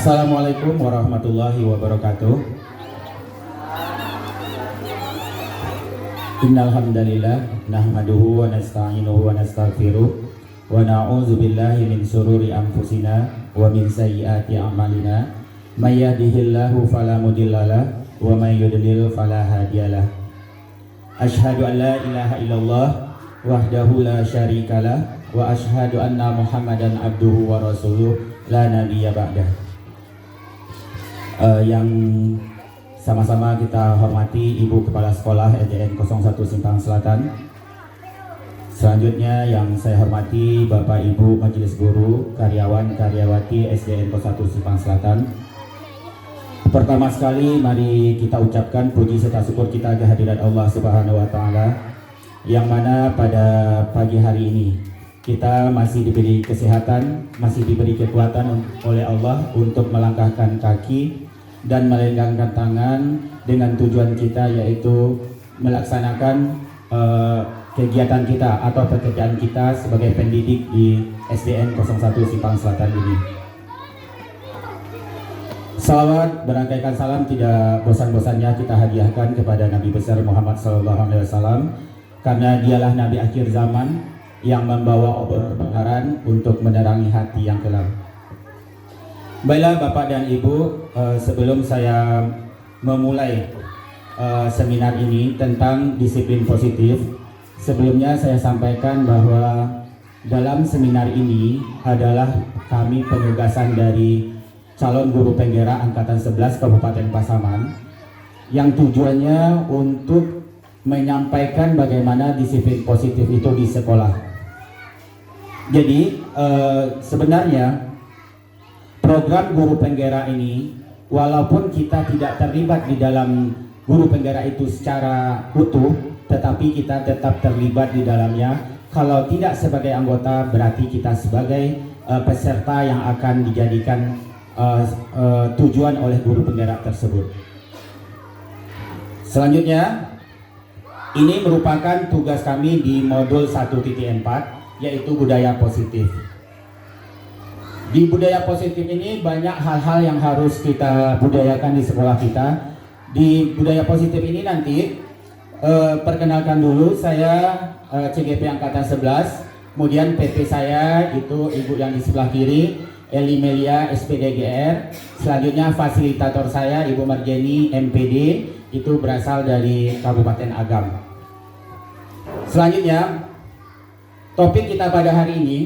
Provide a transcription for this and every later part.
Assalamualaikum warahmatullahi wabarakatuh. Innal hamdalillah nahmaduhu wa nasta'inuhu wa nastaghfiruh wa na'udzu billahi min shururi anfusina wa min sayyiati a'malina. May yahdihillahu fala mudhillalah wa may yudlil fala hadiyalah. Asyhadu an la ilaha illallah wahdahu la syarikalah wa asyhadu anna Muhammadan abduhu wa rasuluh la nabiyya ba'dah. Yang sama-sama kita hormati Ibu Kepala Sekolah SDN 01 Simpang Selatan. Selanjutnya yang saya hormati Bapak Ibu Majelis Guru, karyawan karyawati SDN 01 Simpang Selatan. Pertama sekali mari kita ucapkan puji serta syukur kita kehadirat Allah Subhanahu wa taala, yang mana pada pagi hari ini kita masih diberi kesehatan, masih diberi kekuatan oleh Allah untuk melangkahkan kaki dan melenggangkan tangan dengan tujuan kita, yaitu melaksanakan kegiatan kita atau pekerjaan kita sebagai pendidik di SDN 01 Simpang Selatan ini. Salawat berangkaikan salam tidak bosan-bosannya kita hadiahkan kepada Nabi besar Muhammad SAW, karena dialah Nabi akhir zaman yang membawa obor kebenaran untuk menerangi hati yang gelap. Baiklah Bapak dan Ibu, sebelum saya memulai seminar ini tentang disiplin positif, sebelumnya saya sampaikan bahwa dalam seminar ini adalah kami penugasan dari calon guru penggera Angkatan 11 Kabupaten Pasaman, yang tujuannya untuk menyampaikan bagaimana disiplin positif itu di sekolah. Jadi sebenarnya program guru penggera ini, walaupun kita tidak terlibat di dalam guru penggera itu secara utuh, tetapi kita tetap terlibat di dalamnya. Kalau tidak sebagai anggota, berarti kita sebagai peserta yang akan dijadikan tujuan oleh guru penggera tersebut. Selanjutnya, ini merupakan tugas kami di modul 1.4, yaitu budaya positif. Di budaya positif ini banyak hal-hal yang harus kita budayakan di sekolah kita. Di budaya positif ini nanti perkenalkan dulu, saya CGP Angkatan 11, kemudian PP saya itu Ibu yang di sebelah kiri, Eli Melia SPDGR. Selanjutnya fasilitator saya Ibu Marjeni MPD, itu berasal dari Kabupaten Agam. Selanjutnya topik kita pada hari ini,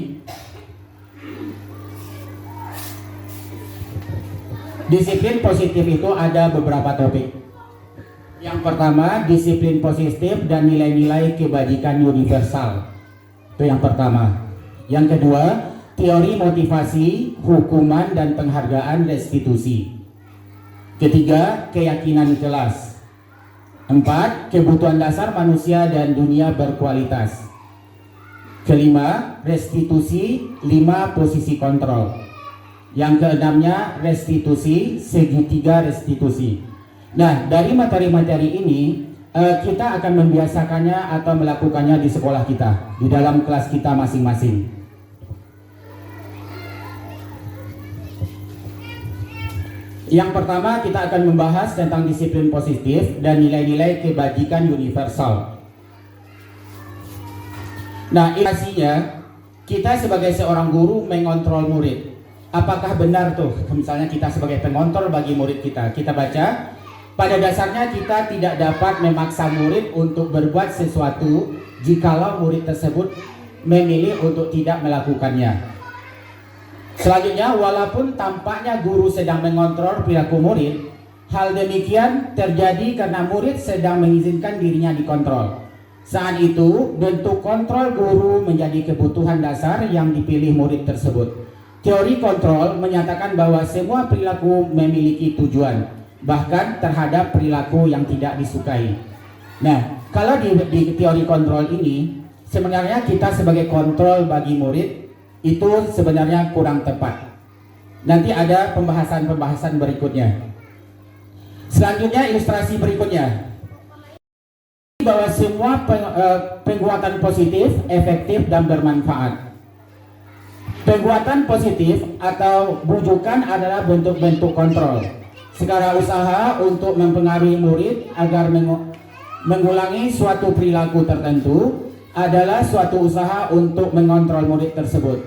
disiplin positif itu ada beberapa topik. Yang pertama, disiplin positif dan nilai-nilai kebajikan universal. Itu yang pertama. Yang kedua, teori motivasi, hukuman dan penghargaan restitusi. Ketiga, keyakinan kelas. 4, kebutuhan dasar manusia dan dunia berkualitas. Kelima, restitusi. 5, posisi kontrol. Yang keenamnya, restitusi, segitiga restitusi. Nah, dari materi-materi ini kita akan membiasakannya atau melakukannya di sekolah kita, di dalam kelas kita masing-masing. Yang pertama, kita akan membahas tentang disiplin positif dan nilai-nilai kebajikan universal. Nah, intinya kita sebagai seorang guru mengontrol murid. Apakah benar tuh, misalnya kita sebagai pengontrol bagi murid kita, kita baca, pada dasarnya kita tidak dapat memaksa murid untuk berbuat sesuatu jikalau murid tersebut memilih untuk tidak melakukannya. Selanjutnya, walaupun tampaknya guru sedang mengontrol perilaku murid, hal demikian terjadi karena murid sedang mengizinkan dirinya dikontrol. Saat itu, bentuk kontrol guru menjadi kebutuhan dasar yang dipilih murid tersebut. Teori kontrol menyatakan bahwa semua perilaku memiliki tujuan, bahkan terhadap perilaku yang tidak disukai. Nah, kalau di teori kontrol ini, sebenarnya kita sebagai kontrol bagi murid itu sebenarnya kurang tepat. Nanti ada pembahasan-pembahasan berikutnya. Selanjutnya, ilustrasi berikutnya, bahwa semua penguatan positif, efektif dan bermanfaat. Penguatan positif atau bujukan adalah bentuk-bentuk kontrol. Segala usaha untuk mempengaruhi murid agar mengulangi suatu perilaku tertentu adalah suatu usaha untuk mengontrol murid tersebut.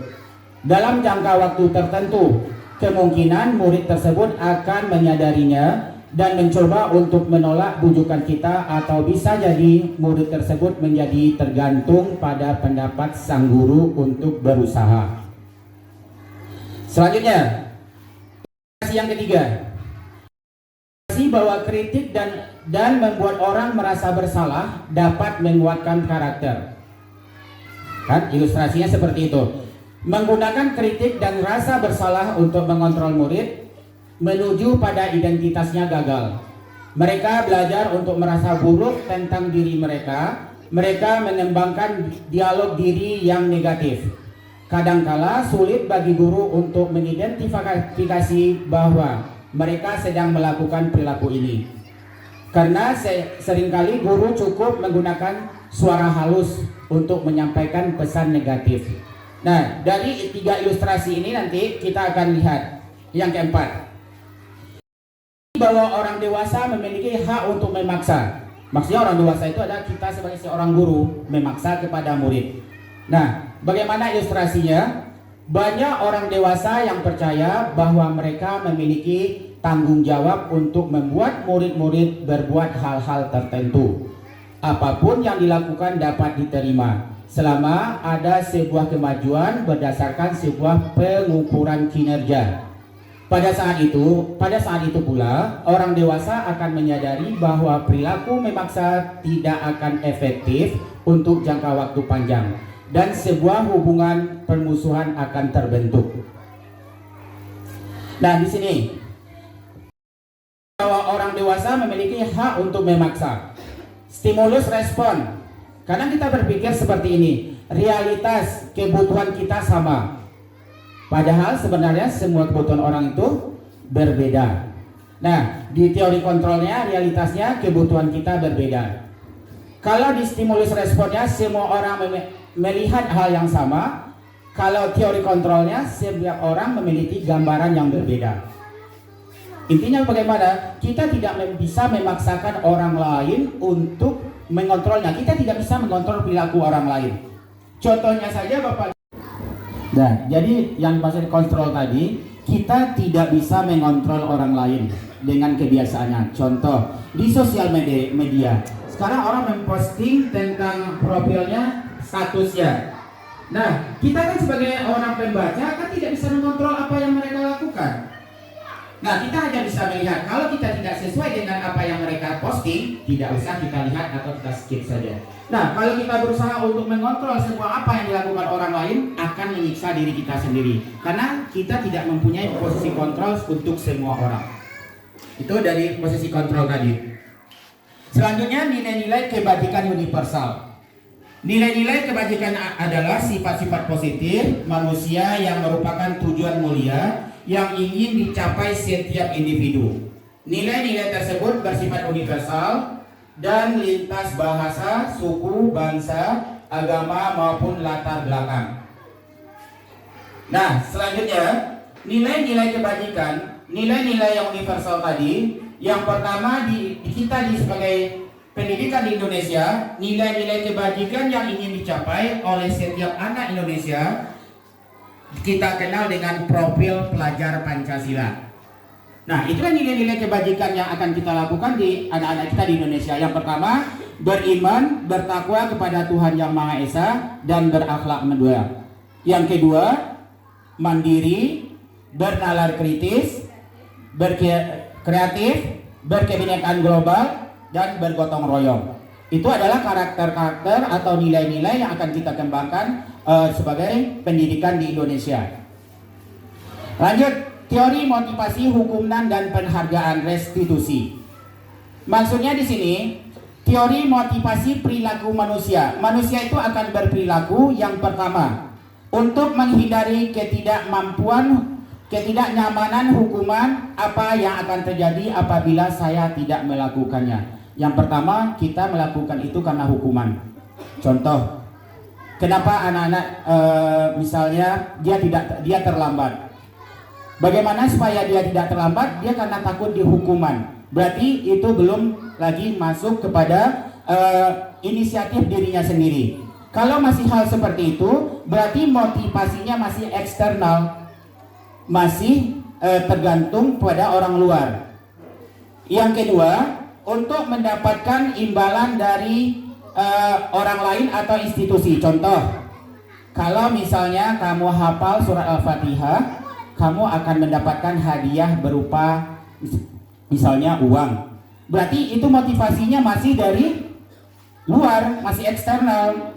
Dalam jangka waktu tertentu, kemungkinan murid tersebut akan menyadarinya dan mencoba untuk menolak bujukan kita, atau bisa jadi murid tersebut menjadi tergantung pada pendapat sang guru untuk berusaha. Selanjutnya, yang ketiga, bahwa kritik dan membuat orang merasa bersalah dapat menguatkan karakter. Kan ilustrasinya seperti itu. Menggunakan kritik dan rasa bersalah untuk mengontrol murid menuju pada identitasnya gagal. Mereka belajar untuk merasa buruk tentang diri mereka. Mereka mengembangkan dialog diri yang negatif. Kadangkala sulit bagi guru untuk mengidentifikasi bahwa mereka sedang melakukan perilaku ini. Karena seringkali guru cukup menggunakan suara halus untuk menyampaikan pesan negatif. Nah, dari 3 ilustrasi ini nanti kita akan lihat yang keempat, bahwa orang dewasa memiliki hak untuk memaksa. Maksudnya orang dewasa itu adalah kita sebagai seorang guru memaksa kepada murid. Nah, bagaimana ilustrasinya? Banyak orang dewasa yang percaya bahwa mereka memiliki tanggung jawab untuk membuat murid-murid berbuat hal-hal tertentu. Apapun yang dilakukan dapat diterima selama ada sebuah kemajuan berdasarkan sebuah pengukuran kinerja. Pada saat itu pula orang dewasa akan menyadari bahwa perilaku memaksa tidak akan efektif untuk jangka waktu panjang, dan sebuah hubungan permusuhan akan terbentuk. Nah, di sini bahwa orang dewasa memiliki hak untuk memaksa. Stimulus respon. Karena kita berpikir seperti ini, realitas kebutuhan kita sama. Padahal sebenarnya semua kebutuhan orang itu berbeda. Nah, di teori kontrolnya realitasnya kebutuhan kita berbeda. Kalau di stimulus responnya semua orang melihat hal yang sama, kalau teori kontrolnya setiap orang memiliki gambaran yang berbeda. Intinya bagaimana? Kita tidak bisa memaksakan orang lain untuk mengontrolnya. Kita tidak bisa mengontrol perilaku orang lain. Contohnya saja Bapak. Nah, jadi yang dimaksud kontrol tadi, kita tidak bisa mengontrol orang lain dengan kebiasaannya. Contoh, di sosial media. Sekarang orang memposting tentang profilnya, statusnya. Nah, kita kan sebagai orang pembaca kan tidak bisa mengontrol apa yang mereka lakukan. Nah, kita hanya bisa melihat. Kalau kita tidak sesuai dengan apa yang mereka posting, tidak usah kita lihat atau kita skip saja. Nah, kalau kita berusaha untuk mengontrol semua apa yang dilakukan orang lain, akan menyiksa diri kita sendiri. Karena kita tidak mempunyai posisi kontrol untuk semua orang. Itu dari posisi kontrol tadi. Selanjutnya, nilai-nilai kebajikan universal. Nilai-nilai kebajikan adalah sifat-sifat positif manusia yang merupakan tujuan mulia yang ingin dicapai setiap individu. Nilai-nilai tersebut bersifat universal dan lintas bahasa, suku, bangsa, agama maupun latar belakang. Nah, selanjutnya nilai-nilai kebajikan, nilai-nilai yang universal tadi. Yang pertama kita sebagai pendidikan di Indonesia, nilai-nilai kebajikan yang ingin dicapai oleh setiap anak Indonesia kita kenal dengan profil pelajar Pancasila. Nah, itulah nilai-nilai kebajikan yang akan kita lakukan di anak-anak kita di Indonesia. Yang pertama, beriman, bertakwa kepada Tuhan Yang Maha Esa, dan berakhlak mulia. Yang kedua, mandiri, bernalar kritis, kreatif, berkebinekaan global, dan bergotong royong. Itu adalah karakter-karakter atau nilai-nilai yang akan kita kembangkan sebagai pendidikan di Indonesia. Lanjut, teori motivasi, hukuman, dan penghargaan restitusi. Maksudnya di sini, teori motivasi perilaku manusia. Manusia itu akan berperilaku yang pertama untuk menghindari ketidakmampuan, ketidaknyamanan hukuman apa yang akan terjadi apabila saya tidak melakukannya. Yang pertama, kita melakukan itu karena hukuman. Contoh, Kenapa anak-anak misalnya dia terlambat? Bagaimana supaya dia tidak terlambat? Dia karena takut dihukuman. Berarti itu belum lagi masuk kepada inisiatif dirinya sendiri. Kalau masih hal seperti itu, berarti motivasinya masih eksternal, masih tergantung pada orang luar. Yang kedua, untuk mendapatkan imbalan dari orang lain atau institusi. Contoh, kalau misalnya kamu hafal surat Al-Fatihah, kamu akan mendapatkan hadiah berupa misalnya uang. Berarti itu motivasinya masih dari luar, masih eksternal.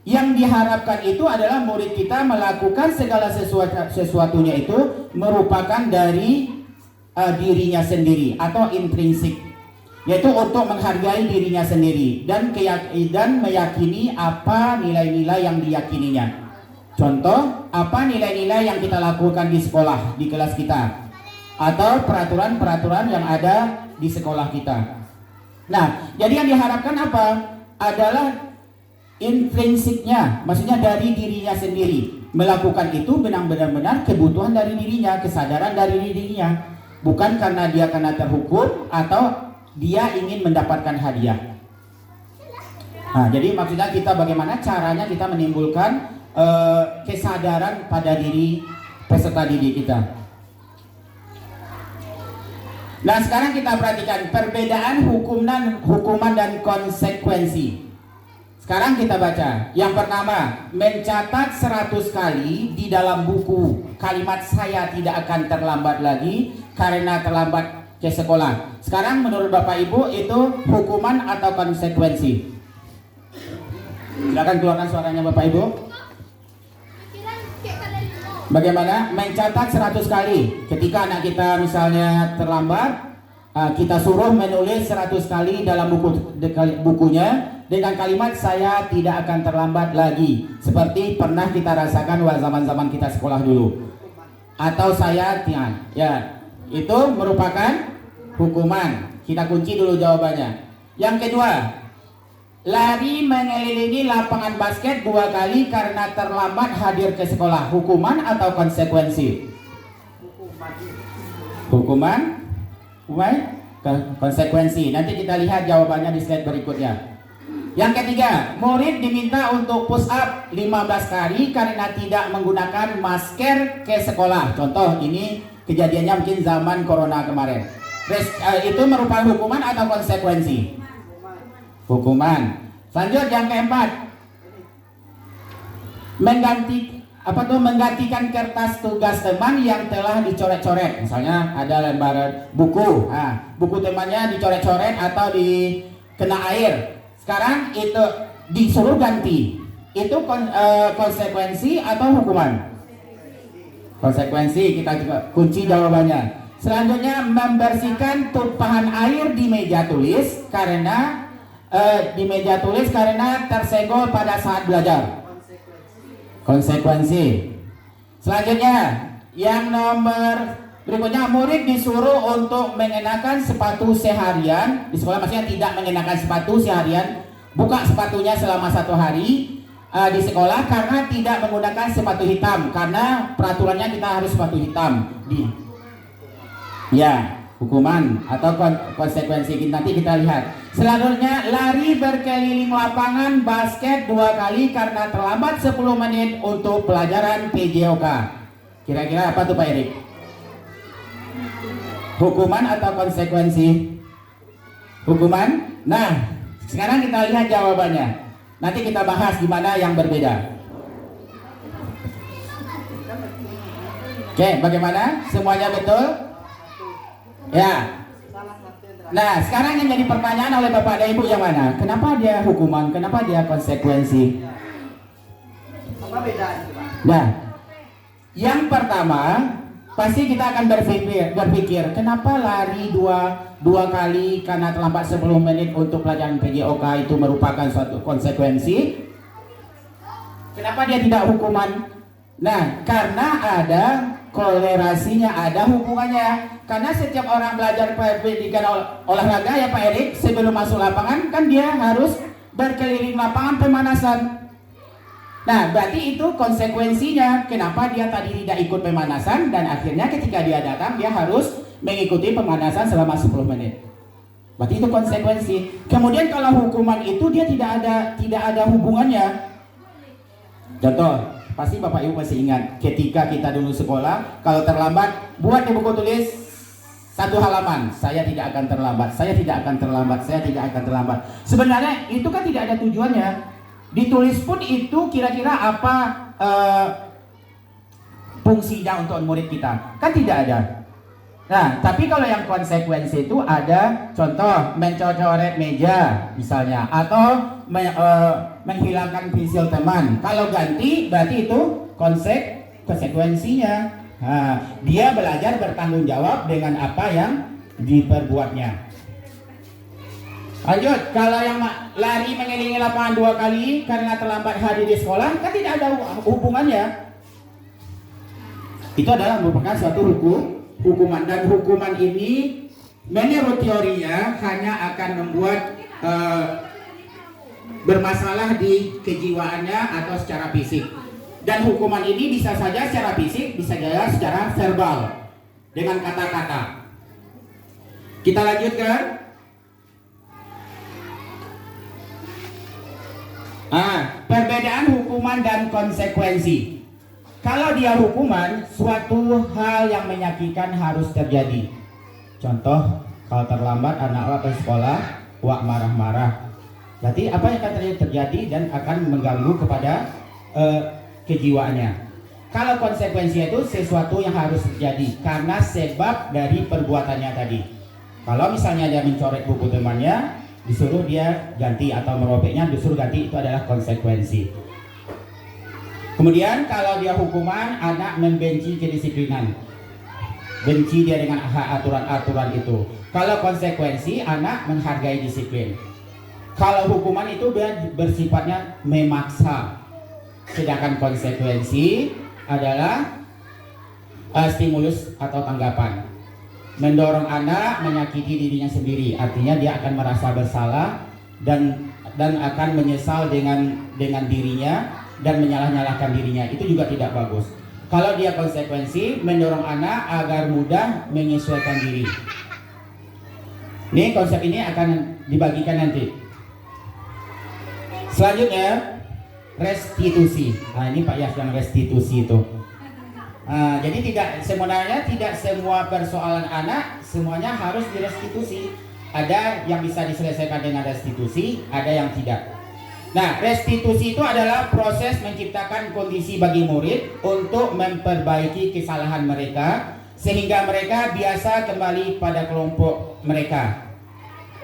Yang diharapkan itu adalah murid kita melakukan segala sesuatunya itu merupakan dari dirinya sendiri atau intrinsik, yaitu untuk menghargai dirinya sendiri dan meyakini apa nilai-nilai yang diyakininya. Contoh, apa nilai-nilai yang kita lakukan di sekolah, di kelas kita, atau peraturan-peraturan yang ada di sekolah kita. Nah, jadi yang diharapkan apa? Adalah intrinsiknya, maksudnya dari dirinya sendiri. Melakukan itu benar-benar kebutuhan dari dirinya, kesadaran dari dirinya, bukan karena dia karena terhukum atau dia ingin mendapatkan hadiah. Nah, jadi maksudnya kita bagaimana caranya kita menimbulkan kesadaran pada diri peserta didik kita. Nah, sekarang kita perhatikan perbedaan hukuman dan konsekuensi. Sekarang kita baca. Yang pertama, mencatat 100 kali di dalam buku kalimat saya tidak akan terlambat lagi karena terlambat ke sekolah. Sekarang menurut Bapak Ibu itu hukuman atau konsekuensi? Silakan keluarkan suaranya Bapak Ibu. Bagaimana mencatat 100 kali ketika anak kita misalnya terlambat, kita suruh menulis 100 kali dalam bukunya dengan kalimat saya tidak akan terlambat lagi, seperti pernah kita rasakan zaman-zaman kita sekolah dulu. Atau saya ya, itu merupakan hukuman. Kita kunci dulu jawabannya. Yang kedua, lari mengelilingi lapangan basket 2 kali karena terlambat hadir ke sekolah. Hukuman atau konsekuensi? Hukuman? Konsekuensi. Nanti kita lihat jawabannya di slide berikutnya. Yang ketiga, murid diminta untuk push up 15 kali karena tidak menggunakan masker ke sekolah. Contoh, ini kejadiannya mungkin zaman corona kemarin. Itu merupakan hukuman atau konsekuensi? Hukuman. Selanjutnya yang keempat, menggantikan kertas tugas teman yang telah dicoret-coret. Misalnya ada lembaran buku, buku temannya dicoret-coret atau dikena air. Sekarang itu disuruh ganti. Itu konsekuensi atau hukuman? Konsekuensi. Kita juga kunci jawabannya. Selanjutnya, membersihkan tumpahan air di meja tulis karena tersenggol pada saat belajar. Konsekuensi. Selanjutnya, yang nomor berikutnya, murid disuruh untuk mengenakan sepatu seharian di sekolah, maksudnya tidak mengenakan sepatu seharian, buka sepatunya selama 1 hari di sekolah karena tidak menggunakan sepatu hitam, karena peraturannya kita harus sepatu hitam. Ya, hukuman atau konsekuensi nanti kita lihat. Selanjutnya, lari berkeliling lapangan basket 2 kali karena terlambat 10 menit untuk pelajaran PJOK. Kira-kira apa tuh Pak Erik? Hukuman atau konsekuensi? Hukuman. Nah, sekarang kita lihat jawabannya. Nanti kita bahas gimana yang berbeda. Oke, bagaimana? Semuanya betul? Ya. Nah, sekarang yang jadi pertanyaan oleh Bapak dan Ibu yang mana? Kenapa dia hukuman? Kenapa dia konsekuensi? Apa bedanya? Nah, yang pertama pasti kita akan berpikir kenapa lari dua kali karena terlambat 10 menit untuk pelajaran PJOK itu merupakan suatu konsekuensi? Kenapa dia tidak hukuman? Nah, karena ada kolerasinya, ada hubungannya. Karena setiap orang belajar pendidikan olahraga ya Pak Erik, sebelum masuk lapangan kan dia harus berkeliling lapangan pemanasan. Nah, berarti itu konsekuensinya kenapa dia tadi tidak ikut pemanasan dan akhirnya ketika dia datang dia harus mengikuti pemanasan selama 10 menit. Berarti itu konsekuensi. Kemudian kalau hukuman itu dia tidak ada hubungannya. Contoh, pasti Bapak Ibu masih ingat ketika kita dulu sekolah, kalau terlambat buat di buku tulis 1 halaman, saya tidak akan terlambat, saya tidak akan terlambat, saya tidak akan terlambat. Sebenarnya itu kan tidak ada tujuannya. Ditulis pun itu kira-kira apa fungsinya untuk murid kita? Kan tidak ada. Nah, tapi kalau yang konsekuensi itu ada, contoh mencoret meja misalnya, atau menghilangkan pensil teman. Kalau ganti berarti itu konsekuensinya. Nah, dia belajar bertanggung jawab dengan apa yang diperbuatnya. Lanjut, kalau yang lari mengelilingi lapangan 2 kali karena terlambat hadir di sekolah, kan tidak ada hubungannya. Itu adalah merupakan suatu hukuman, dan hukuman ini menurut teorinya hanya akan membuat bermasalah di kejiwaannya atau secara fisik. Dan hukuman ini bisa saja secara fisik, bisa saja secara verbal dengan kata-kata. Kita lanjutkan. Perbedaan hukuman dan konsekuensi. Kalau dia hukuman, suatu hal yang menyakitkan harus terjadi. Contoh, kalau terlambat anak ke sekolah, wak marah-marah. Berarti apa yang akan terjadi dan akan mengganggu kepada kejiwaannya. Kalau konsekuensinya itu sesuatu yang harus terjadi karena sebab dari perbuatannya tadi. Kalau misalnya dia mencoret buku temannya, disuruh dia ganti, atau merobeknya disuruh ganti, itu adalah konsekuensi. Kemudian kalau dia hukuman, anak membenci kedisiplinan, benci dia dengan aturan-aturan itu. Kalau konsekuensi, anak menghargai disiplin. Kalau hukuman itu bersifatnya memaksa, sedangkan konsekuensi adalah stimulus atau tanggapan. Mendorong anak menyakiti dirinya sendiri, artinya dia akan merasa bersalah dan akan menyesal dengan dirinya dan menyalah-nyalahkan dirinya. Itu juga tidak bagus. Kalau dia konsekuensi, mendorong anak agar mudah menyesuaikan diri. Ini konsep ini akan dibagikan nanti. Selanjutnya, restitusi. Nah, ini Pak Yas yang restitusi itu. Jadi sebenarnya tidak semua persoalan anak semuanya harus direstitusi. Ada yang bisa diselesaikan dengan restitusi, ada yang tidak. Nah, restitusi itu adalah proses menciptakan kondisi bagi murid untuk memperbaiki kesalahan mereka sehingga mereka biasa kembali pada kelompok mereka.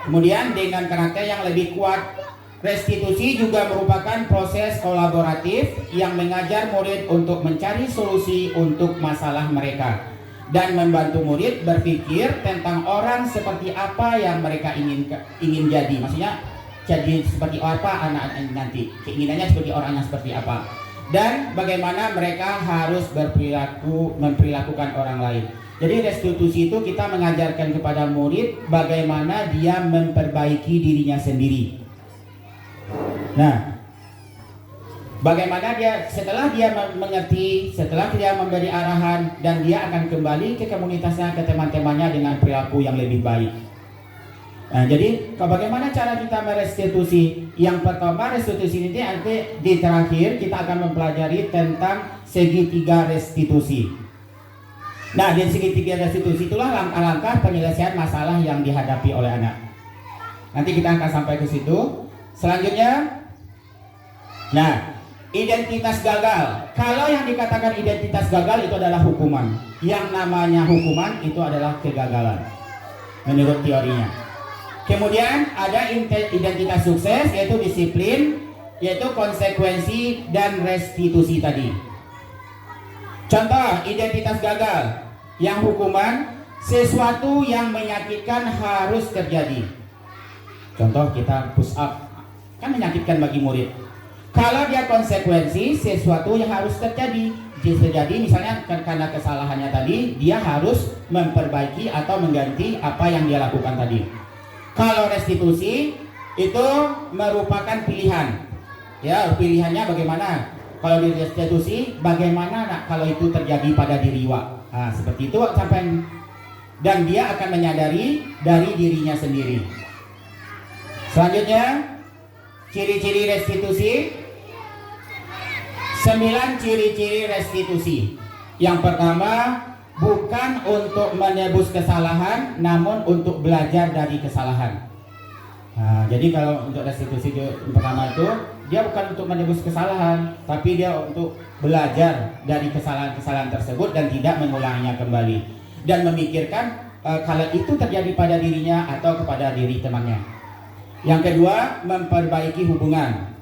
Kemudian dengan karakter yang lebih kuat, restitusi juga merupakan proses kolaboratif yang mengajar murid untuk mencari solusi untuk masalah mereka dan membantu murid berpikir tentang orang seperti apa yang mereka ingin jadi. Maksudnya jadi seperti apa anak-anak nanti, keinginannya seperti orangnya seperti apa, dan bagaimana mereka harus memperlakukan orang lain. Jadi restitusi itu kita mengajarkan kepada murid bagaimana dia memperbaiki dirinya sendiri. Nah, bagaimana dia setelah dia mengerti, setelah dia memberi arahan, dan dia akan kembali ke komunitasnya, ke teman-temannya dengan perilaku yang lebih baik. Nah, jadi bagaimana cara kita merestitusi? Yang pertama, restitusi ini nanti di terakhir kita akan mempelajari tentang segitiga restitusi. Nah, di segitiga restitusi itulah langkah-langkah penyelesaian masalah yang dihadapi oleh anak. Nanti kita akan sampai ke situ. Selanjutnya, nah, identitas gagal. Kalau yang dikatakan identitas gagal itu adalah hukuman. Yang namanya hukuman itu adalah kegagalan menurut teorinya. Kemudian ada identitas sukses, yaitu disiplin, yaitu konsekuensi dan restitusi tadi. Contoh identitas gagal, yang hukuman, sesuatu yang menyakitkan harus terjadi. Contoh kita push up, kan menyakitkan bagi murid. Kalau dia konsekuensi, sesuatu yang harus terjadi. Jadi misalnya karena kesalahannya tadi, dia harus memperbaiki atau mengganti apa yang dia lakukan tadi. Kalau restitusi itu merupakan pilihan. Ya, pilihannya bagaimana? Kalau di restitusi, bagaimana nak kalau itu terjadi pada diri Wak? Nah, seperti itu Wak sampai, dan dia akan menyadari dari dirinya sendiri. Selanjutnya, ciri-ciri restitusi. 9 ciri-ciri restitusi. Yang pertama, bukan untuk menebus kesalahan, namun untuk belajar dari kesalahan. Nah, jadi kalau untuk restitusi pertama itu, dia bukan untuk menebus kesalahan, tapi dia untuk belajar dari kesalahan-kesalahan tersebut dan tidak mengulanginya kembali. Dan memikirkan kalau itu terjadi pada dirinya atau kepada diri temannya. Yang kedua, memperbaiki hubungan.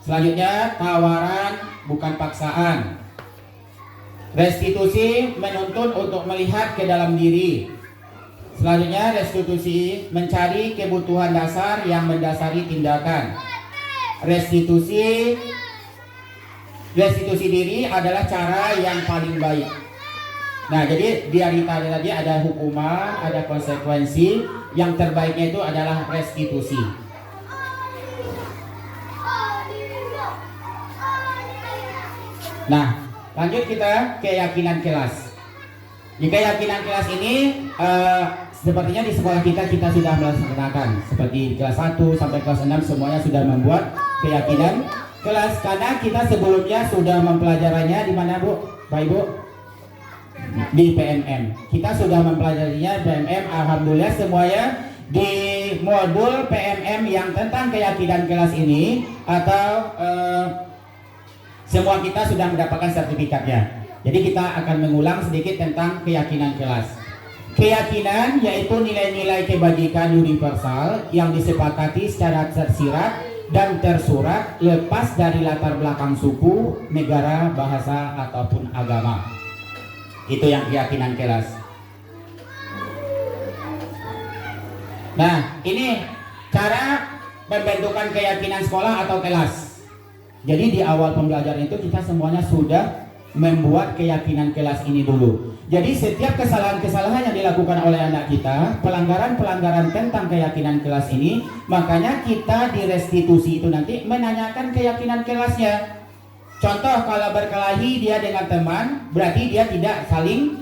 Selanjutnya, tawaran bukan paksaan. Restitusi menuntun untuk melihat ke dalam diri. Selanjutnya, restitusi mencari kebutuhan dasar yang mendasari tindakan. Restitusi diri adalah cara yang paling baik. Nah, jadi di tadi ada hukuman, ada konsekuensi. Yang terbaiknya itu adalah restitusi. Nah, lanjut kita keyakinan kelas. Di keyakinan kelas ini sepertinya di sekolah kita sudah melaksanakan. Seperti kelas 1 sampai kelas 6 semuanya sudah membuat keyakinan kelas, karena kita sebelumnya sudah mempelajarinya di mana Bu? Baik Bu? Di PMM. Kita sudah mempelajarinya PMM, alhamdulillah semuanya di modul PMM yang tentang keyakinan kelas ini, atau semua kita sudah mendapatkan sertifikatnya. Jadi kita akan mengulang sedikit tentang keyakinan kelas. Keyakinan yaitu nilai-nilai kebajikan universal yang disepakati secara tersirat dan tersurat lepas dari latar belakang suku, negara, bahasa, ataupun agama. Itu yang keyakinan kelas. Nah, ini cara pembentukan keyakinan sekolah atau kelas. Jadi di awal pembelajaran itu kita semuanya sudah membuat keyakinan kelas ini dulu. Jadi setiap kesalahan-kesalahan yang dilakukan oleh anak kita, pelanggaran-pelanggaran tentang keyakinan kelas ini, makanya kita di restitusi itu nanti menanyakan keyakinan kelasnya. Contoh, kalau berkelahi dia dengan teman, berarti dia tidak saling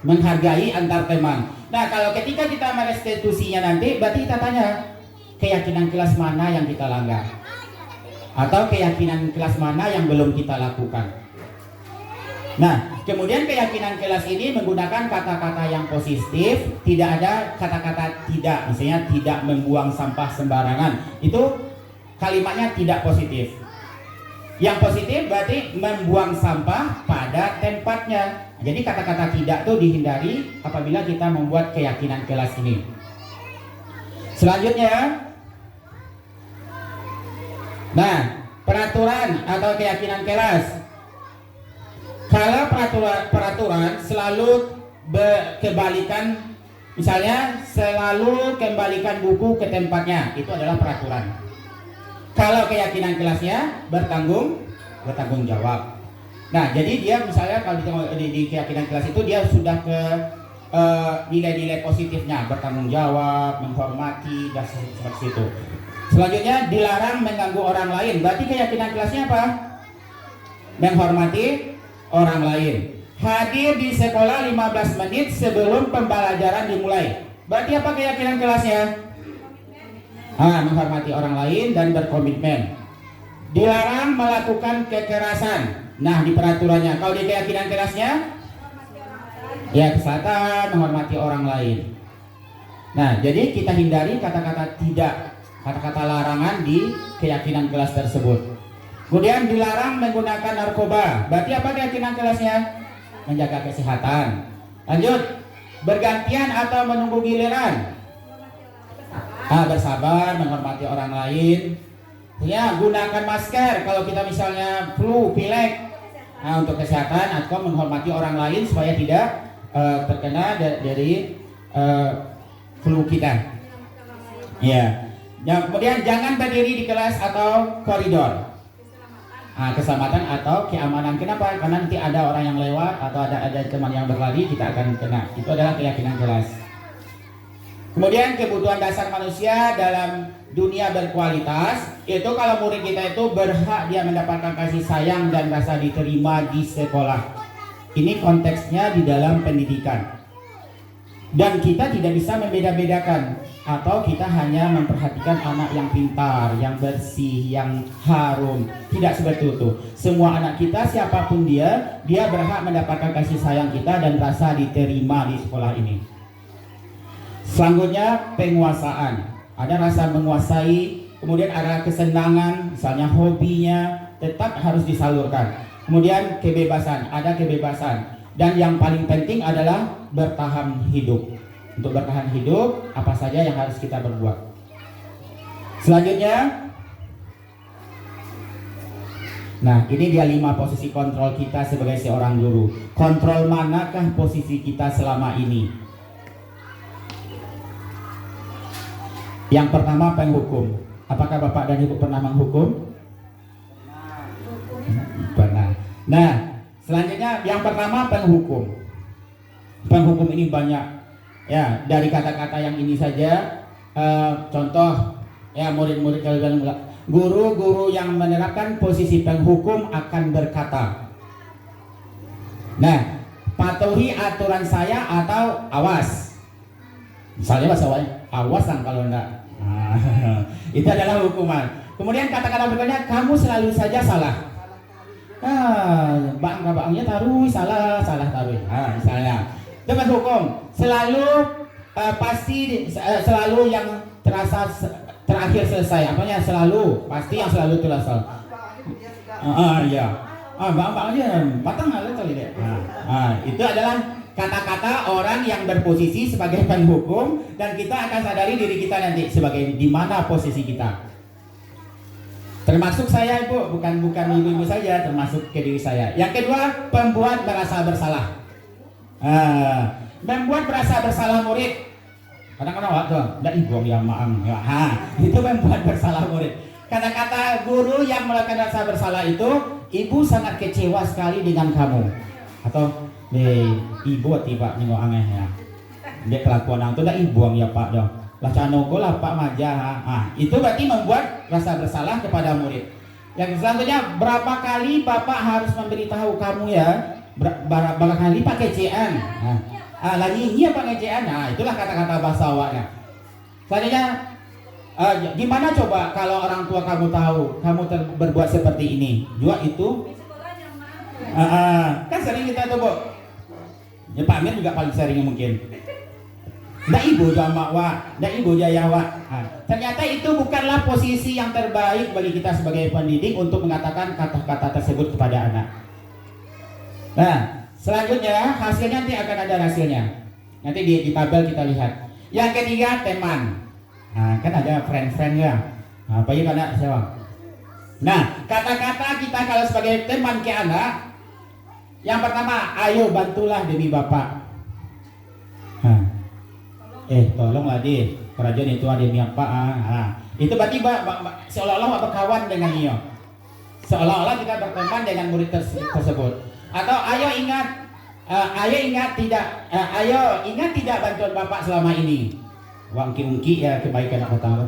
menghargai antar teman. Nah, kalau ketika kita merestitusinya nanti, berarti kita tanya keyakinan kelas mana yang kita langgar, atau keyakinan kelas mana yang belum kita lakukan. Nah, kemudian keyakinan kelas ini menggunakan kata-kata yang positif, tidak ada kata-kata tidak, misalnya tidak membuang sampah sembarangan. Itu kalimatnya tidak positif. Yang positif berarti membuang sampah pada tempatnya. Jadi kata-kata tidak itu dihindari apabila kita membuat keyakinan kelas ini. Selanjutnya, nah, peraturan atau keyakinan kelas. Kalau peraturan selalu kebalikan, misalnya selalu kembalikan buku ke tempatnya, itu adalah peraturan. Kalau keyakinan kelasnya bertanggung jawab. Nah, jadi dia misalnya kalau di keyakinan kelas itu dia sudah ke nilai-nilai positifnya, bertanggung jawab, menghormati, dan seperti itu. Selanjutnya, dilarang mengganggu orang lain. Berarti keyakinan kelasnya apa? Menghormati orang lain. Hadir di sekolah 15 menit sebelum pembelajaran dimulai. Berarti apa keyakinan kelasnya? Menghormati orang lain dan berkomitmen. Dilarang melakukan kekerasan. Nah, di peraturannya. Kalau di keyakinan kelasnya, ya kesehatan, menghormati orang lain. Nah, jadi kita hindari kata-kata tidak, kata-kata larangan di keyakinan kelas tersebut. Kemudian dilarang menggunakan narkoba. Berarti apa keyakinan kelasnya? Menjaga kesehatan. Lanjut, bergantian atau menunggu giliran. Bersabar, menghormati orang lain. Ya, gunakan masker kalau kita misalnya flu, pilek. Untuk kesehatan atau menghormati orang lain supaya tidak terkena dari flu kita. Ya. Kemudian jangan berdiri di kelas atau koridor. Keselamatan atau keamanan. Kenapa? Karena nanti ada orang yang lewat atau ada teman yang berlari, kita akan kena. Itu adalah keyakinan kelas. Kemudian kebutuhan dasar manusia dalam dunia berkualitas, itu kalau murid kita itu berhak dia mendapatkan kasih sayang dan rasa diterima di sekolah. Ini konteksnya di dalam pendidikan. Dan kita tidak bisa membeda-bedakan, atau kita hanya memperhatikan anak yang pintar, yang bersih, yang harum. Tidak seperti itu. Semua anak kita, siapapun dia berhak mendapatkan kasih sayang kita dan rasa diterima di sekolah ini. Selanjutnya, penguasaan. Ada rasa menguasai, kemudian ada kesenangan, misalnya hobinya, tetap harus disalurkan. Kemudian kebebasan, ada kebebasan. Dan yang paling penting adalah bertahan hidup. Untuk bertahan hidup, apa saja yang harus kita berbuat. Selanjutnya, nah ini dia 5 posisi kontrol kita sebagai seorang guru. Kontrol manakah posisi kita selama ini? Yang pertama, penghukum. Apakah Bapak dan Ibu pernah menghukum? Pernah. Nah, selanjutnya yang pertama, penghukum. Penghukum ini banyak, ya, dari kata-kata yang ini saja. Contoh, ya, murid-murid kalian, guru-guru yang menerapkan posisi penghukum akan berkata, nah, patuhi aturan saya atau awas. Misalnya bahasa awas kan kalau enggak. Itu adalah hukuman. Kemudian kata-kata berikutnya, kamu selalu saja salah. Bangnya taruh salah taruh. Misalnya dengan hukum selalu pasti selalu yang terasa terakhir selesai. Apanya selalu pasti yang selalu terasa. Ya. Bangnya batang kali deh. Itu adalah kata-kata orang yang berposisi sebagai penghukum, dan kita akan sadari diri kita nanti sebagai di mana posisi kita. Termasuk saya, Ibu, bukan ibu-ibu saja, termasuk ke diri saya. Yang kedua, pembuat merasa bersalah. Membuat merasa bersalah murid. Kadang-kadang waktu, enggak ibu yang maang. Itu membuat bersalah murid. Kata-kata guru yang melakukan rasa bersalah itu, ibu sangat kecewa sekali dengan kamu. Atau, ibu tiba nengok aneh ya. Dia kelakuan itu enggak ibu ya Pak dong. Lah canogo lah Pak Maja. Itu berarti membuat rasa bersalah kepada murid. Yang selanjutnya, berapa kali Bapak harus memberitahu kamu ya, berapa kali pakai CN. Lagi ini pakai CN. Itulah kata-kata bahasa awaknya. Selanjutnya, gimana coba kalau orang tua kamu tahu kamu berbuat seperti ini? Juga itu. Kan sering kita tuh, Bu. Ya Pak Amir juga paling sering mungkin. Nggak ibu jama wa, nggak ibu jaya wa. Ternyata itu bukanlah posisi yang terbaik bagi kita sebagai pendidik untuk mengatakan kata-kata tersebut kepada anak. Nah, selanjutnya hasilnya nanti akan ada hasilnya. Nanti di tabel kita lihat. Yang ketiga, teman. Kan ada friend-friend ya. Apa ya anak sewa. Nah, kata-kata kita kalau sebagai teman ke anak, yang pertama, ayo bantulah demi Bapak. Tolonglah di kerajaan itu ada niat Pak. Itu berarti seolah-olah berkawan dengan dia. Seolah-olah kita berteman dengan murid tersebut. Atau ayo ingat tidak bantuan Bapak selama ini. Wangki-ungki ya kebaikan apa tahu.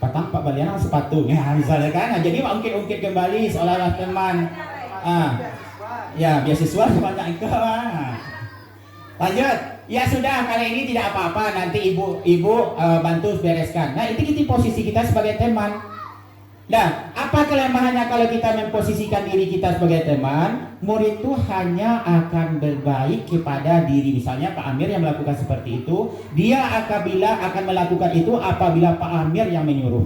Patang Pak Baliana sepatu. Misalnya kan. Jadi ungkit-ungkit kembali seolah-olah teman. Ya beasiswa sebanyak itu. Lanjut. Ya sudah, kali ini tidak apa-apa, nanti ibu bantu bereskan. Nah, itu posisi kita sebagai teman. Nah, apa kelemahannya kalau kita memposisikan diri kita sebagai teman? Murid itu hanya akan berbaik kepada diri. Misalnya Pak Amir yang melakukan seperti itu, dia akan melakukan itu apabila Pak Amir yang menyuruh,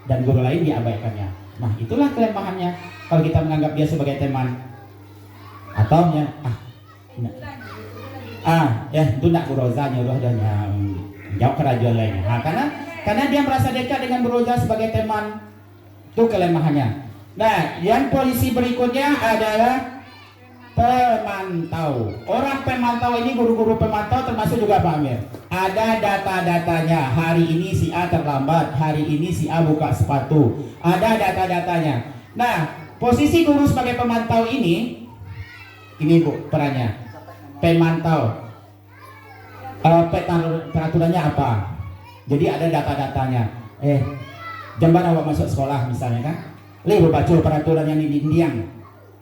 dan guru lain diabaikannya. Nah, itulah kelemahannya kalau kita menganggap dia sebagai teman. Atau itu nak Buroza nyuruh dan jauh kerajaan lain. Karena dia merasa dekat dengan Buroza sebagai teman. Itu kelemahannya. Nah, yang polisi berikutnya adalah pemantau. Orang pemantau ini, guru-guru pemantau termasuk juga Pak Amir. Ada data-datanya. Hari ini si A terlambat, hari ini si A buka sepatu. Ada data-datanya. Nah, posisi guru sebagai pemantau ini Bu perannya. Pemantau. Peraturannya apa? Jadi ada data-datanya. Jamban awak masuk sekolah misalnya kan, baca peraturan yang diindiang.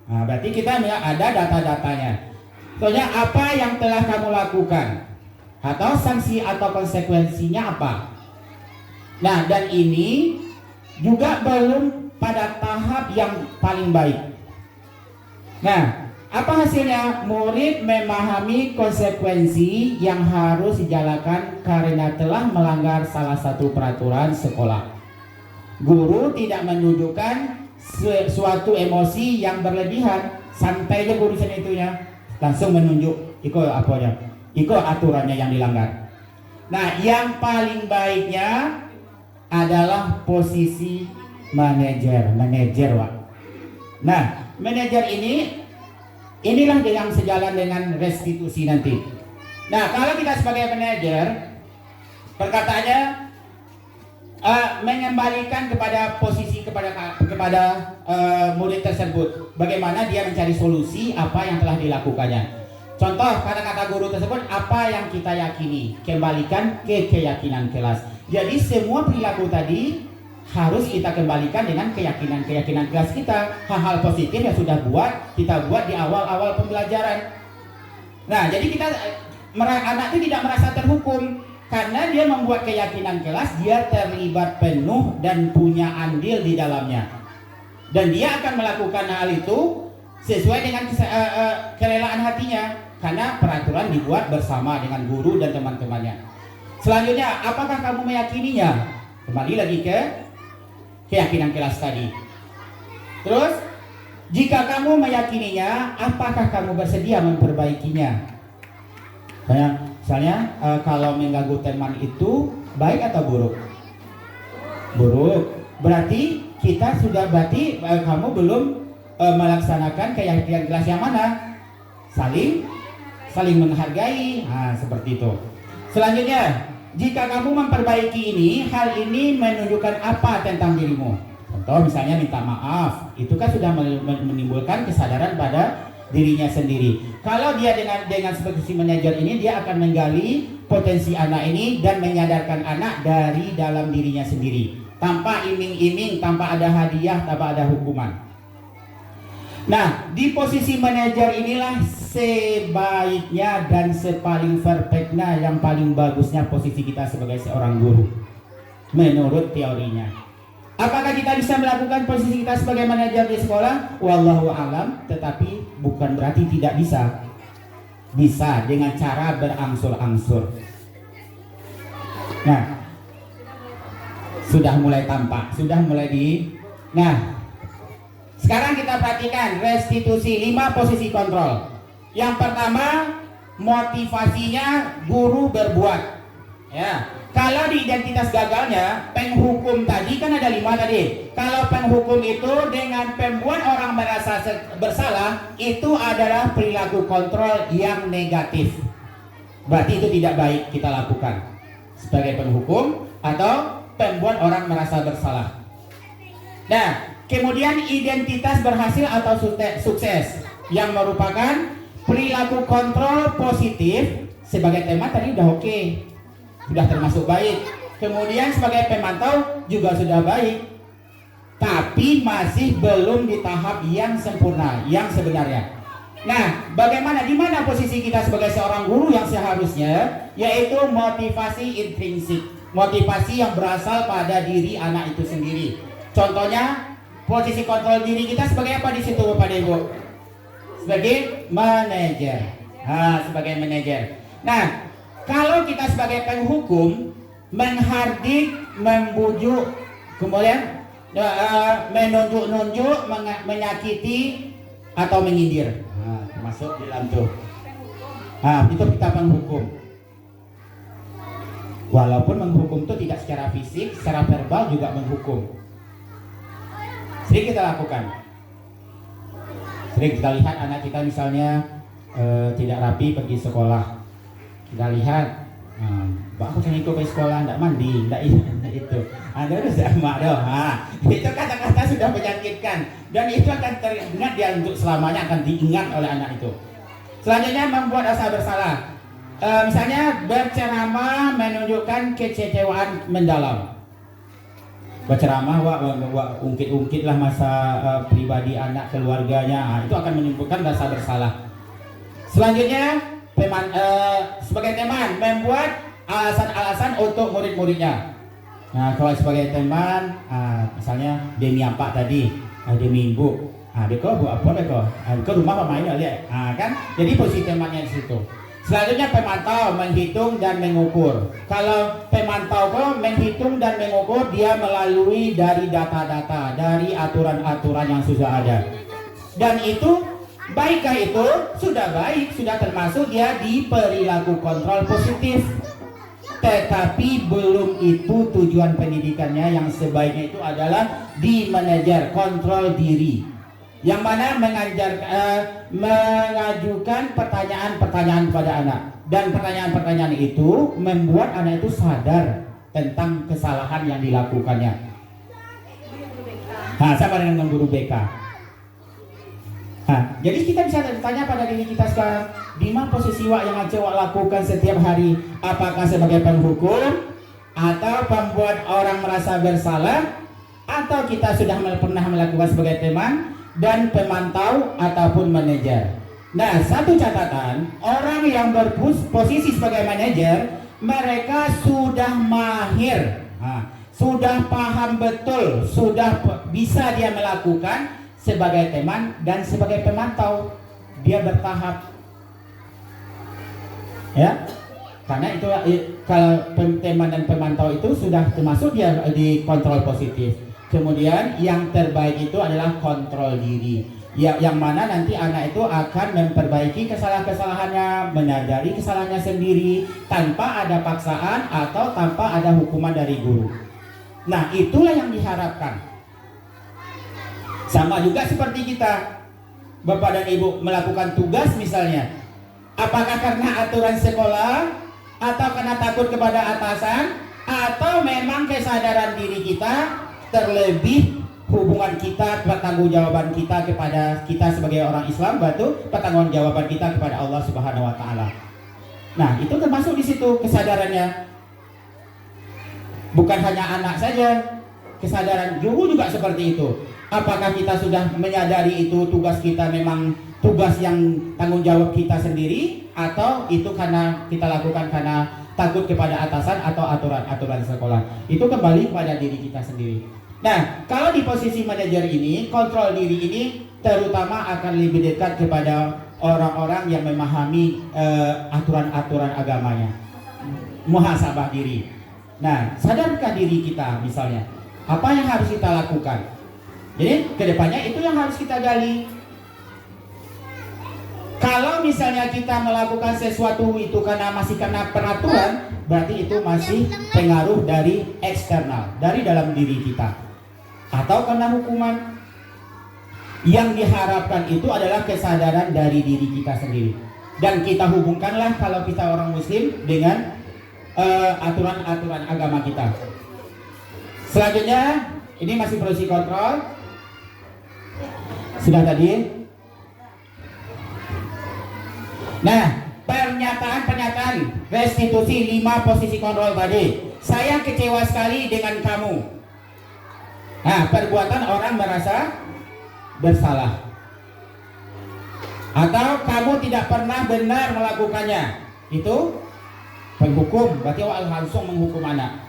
Nah, berarti kita ada data-datanya. Soalnya apa yang telah kamu lakukan, atau sanksi atau konsekuensinya apa. Nah, dan ini juga belum pada tahap yang paling baik. Nah, apa hasilnya? Murid memahami konsekuensi yang harus dijalankan karena telah melanggar salah satu peraturan sekolah. Guru tidak menunjukkan suatu emosi yang berlebihan, santai aja guru itunya, langsung menunjuk ikut apanya, ikut aturannya yang dilanggar. Nah, yang paling baiknya adalah posisi manajer, Wak. Nah, manajer inilah yang sejalan dengan restitusi nanti. Nah, kalau kita sebagai manajer, perkataannya mengembalikan kepada posisi kepada murid tersebut, bagaimana dia mencari solusi apa yang telah dilakukannya. Contoh kata-kata guru tersebut, apa yang kita yakini, kembalikan ke keyakinan kelas. Jadi semua perilaku tadi harus kita kembalikan dengan keyakinan kelas kita. Hal-hal positif yang sudah kita buat di awal-awal pembelajaran. Nah, jadi anak itu tidak merasa terhukum karena dia membuat keyakinan kelas, dia terlibat penuh dan punya andil di dalamnya. Dan dia akan melakukan hal itu sesuai dengan kerelaan hatinya karena peraturan dibuat bersama dengan guru dan teman-temannya. Selanjutnya, apakah kamu meyakininya? Kembali lagi ke keyakinan kelas tadi. Terus, jika kamu meyakininya, apakah kamu bersedia memperbaikinya? Misalnya, kalau mengganggu teman itu baik atau buruk? Buruk. Berarti kamu belum melaksanakan keyakinan kelas yang mana? Saling menghargai. Nah, seperti itu. Selanjutnya, jika kamu memperbaiki ini, hal ini menunjukkan apa tentang dirimu? Contoh misalnya minta maaf, itu kan sudah menimbulkan kesadaran pada dirinya sendiri. Kalau dia dengan sebagai manajer ini, dia akan menggali potensi anak ini dan menyadarkan anak dari dalam dirinya sendiri, tanpa iming-iming, tanpa ada hadiah, tanpa ada hukuman. Nah, di posisi manajer inilah sebaiknya dan sepaling perfectnya, yang paling bagusnya posisi kita sebagai seorang guru menurut teorinya. Apakah kita bisa melakukan posisi kita sebagai manajer di sekolah? Wallahu alam, tetapi bukan berarti tidak bisa. Bisa dengan cara berangsur-angsur. Nah, sudah mulai tampak, Nah, sekarang kita perhatikan restitusi 5 posisi kontrol. Yang pertama, motivasinya guru berbuat. Ya, kalau di identitas gagalnya, penghukum tadi kan ada 5 tadi. Kalau penghukum itu dengan pembuat orang merasa bersalah, itu adalah perilaku kontrol yang negatif. Berarti itu tidak baik kita lakukan sebagai penghukum atau pembuat orang merasa bersalah. Nah, kemudian identitas berhasil atau sukses, yang merupakan perilaku kontrol positif sebagai tema tadi udah oke, sudah termasuk baik. Kemudian sebagai pemantau juga sudah baik, tapi masih belum di tahap yang sempurna, yang sebenarnya. Nah, bagaimana, di mana posisi kita sebagai seorang guru yang seharusnya, yaitu motivasi intrinsik, motivasi yang berasal pada diri anak itu sendiri. Contohnya, posisi kontrol diri kita sebagai apa di situ, Bapak dan Ibu? Sebagai manajer. Sebagai manajer. Nah, kalau kita sebagai penghukum menghardik, membujuk, kemudian menunjuk-nunjuk, menyakiti atau menyindir, termasuk di dalam tuh. Itu kita penghukum. Walaupun menghukum itu tidak secara fisik, secara verbal juga menghukum. Sering kita lakukan. Sering kita lihat anak kita misalnya tidak rapi pergi sekolah. Kita lihat, aku kan ikut ke sekolah, tidak mandi, tidak itu. Ada sama doh. Itu kata-kata sudah menyakitkan dan itu akan teringat dia untuk selamanya, akan diingat oleh anak itu. Selanjutnya, membuat rasa bersalah. Misalnya berceramah menunjukkan kecewaan mendalam. Berceramah ungkit-ungkit lah masa pribadi anak keluarganya, itu akan menimbulkan rasa bersalah. Selanjutnya sebagai teman membuat alasan-alasan untuk murid-muridnya. Nah, kalau sebagai teman, misalnya demi apa tadi, demi ibu, beko buat apa beko, ke rumah pemain lihat, kan? Jadi posisi temannya di situ. Selanjutnya pemantau, menghitung dan mengukur. Kalau pemantau kok menghitung dan mengukur, dia melalui dari data-data, dari aturan-aturan yang sudah ada. Dan itu, baikkah itu? Sudah baik, sudah termasuk dia di perilaku kontrol positif. Tetapi belum itu tujuan pendidikannya. Yang sebaiknya itu adalah di manajer, kontrol diri. Yang mana mengajukan pertanyaan-pertanyaan kepada anak. Dan pertanyaan-pertanyaan itu membuat anak itu sadar tentang kesalahan yang dilakukannya. Nah, sama dengan guru BK. Nah, jadi kita bisa bertanya pada diri kita sekarang, di mana posisi wak yang wak lakukan setiap hari? Apakah sebagai penghukum, atau pembuat orang merasa bersalah, atau kita sudah pernah melakukan sebagai teman dan pemantau ataupun manajer. Nah, satu catatan, orang yang berposisi sebagai manajer, mereka sudah mahir, sudah paham betul, sudah bisa dia melakukan sebagai teman dan sebagai pemantau. Dia bertahap, ya, karena itu kalau teman dan pemantau itu sudah termasuk dia di kontrol positif. Kemudian yang terbaik itu adalah kontrol diri, yang mana nanti anak itu akan memperbaiki kesalahan-kesalahannya, menyadari kesalahannya sendiri tanpa ada paksaan atau tanpa ada hukuman dari guru. Nah, itulah yang diharapkan. Sama juga seperti kita, Bapak dan Ibu melakukan tugas misalnya, apakah karena aturan sekolah, atau karena takut kepada atasan, atau memang kesadaran diri kita, terlebih hubungan kita, pertanggungjawaban kita kepada kita sebagai orang Islam, pertanggungjawaban kita kepada Allah Subhanahu wa taala. Nah, itu termasuk di situ kesadarannya. Bukan hanya anak saja, kesadaran guru juga seperti itu. Apakah kita sudah menyadari itu tugas kita memang tugas yang tanggung jawab kita sendiri, atau itu karena kita lakukan karena takut kepada atasan atau aturan-aturan sekolah? Itu kembali kepada diri kita sendiri. Nah, kalau di posisi manajer ini, kontrol diri ini terutama akan lebih dekat kepada orang-orang yang memahami aturan-aturan agamanya, muhasabah diri. Nah, sadarkah diri kita misalnya apa yang harus kita lakukan? Jadi kedepannya itu yang harus kita gali. Kalau misalnya kita melakukan sesuatu itu masih karena peraturan, berarti itu masih pengaruh dari eksternal, dari dalam diri kita, atau karena hukuman. Yang diharapkan itu adalah kesadaran dari diri kita sendiri. Dan kita hubungkanlah kalau kita orang muslim dengan aturan-aturan agama kita. Selanjutnya, ini masih proses kontrol. Sudah tadi. Nah, pernyataan restitusi 5 posisi kontrol tadi. Saya kecewa sekali dengan kamu. Nah, perbuatan orang merasa bersalah, atau kamu tidak pernah benar melakukannya, itu penghukum, berarti Allah langsung menghukum anak.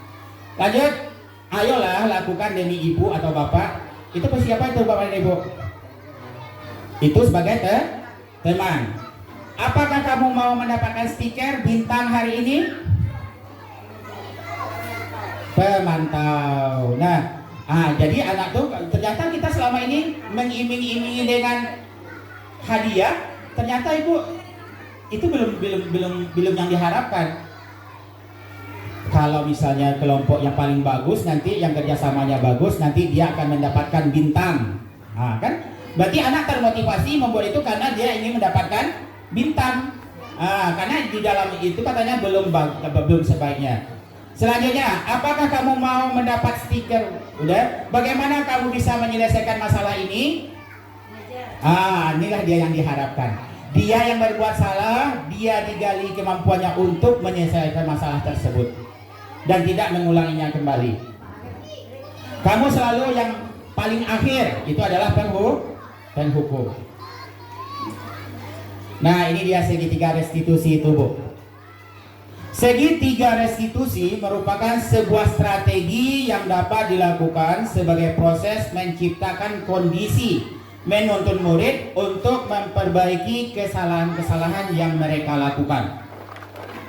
Lanjut, ayolah lakukan demi ibu atau bapak. Itu siapa itu bapak dan ibu? Itu sebagai teman. Apakah kamu mau mendapatkan stiker bintang hari ini? Pemantau. Nah, jadi anak tuh ternyata kita selama ini mengiming-imingi dengan hadiah, ternyata itu belum yang diharapkan. Kalau misalnya kelompok yang paling bagus, nanti yang kerjasamanya bagus, nanti dia akan mendapatkan bintang. Kan? Berarti anak termotivasi membuat itu karena dia ingin mendapatkan bintang. Karena di dalam itu katanya belum sebaiknya. Selanjutnya, apakah kamu mau mendapat stiker? Udah. Bagaimana kamu bisa menyelesaikan masalah ini? Inilah dia yang diharapkan. Dia yang berbuat salah, dia digali kemampuannya untuk menyelesaikan masalah tersebut dan tidak mengulanginya kembali. Kamu selalu yang paling akhir, itu adalah penghukum. Nah, ini dia segitiga restitusi itu, Bu. Segitiga restitusi merupakan sebuah strategi yang dapat dilakukan sebagai proses menciptakan kondisi menuntun murid untuk memperbaiki kesalahan-kesalahan yang mereka lakukan.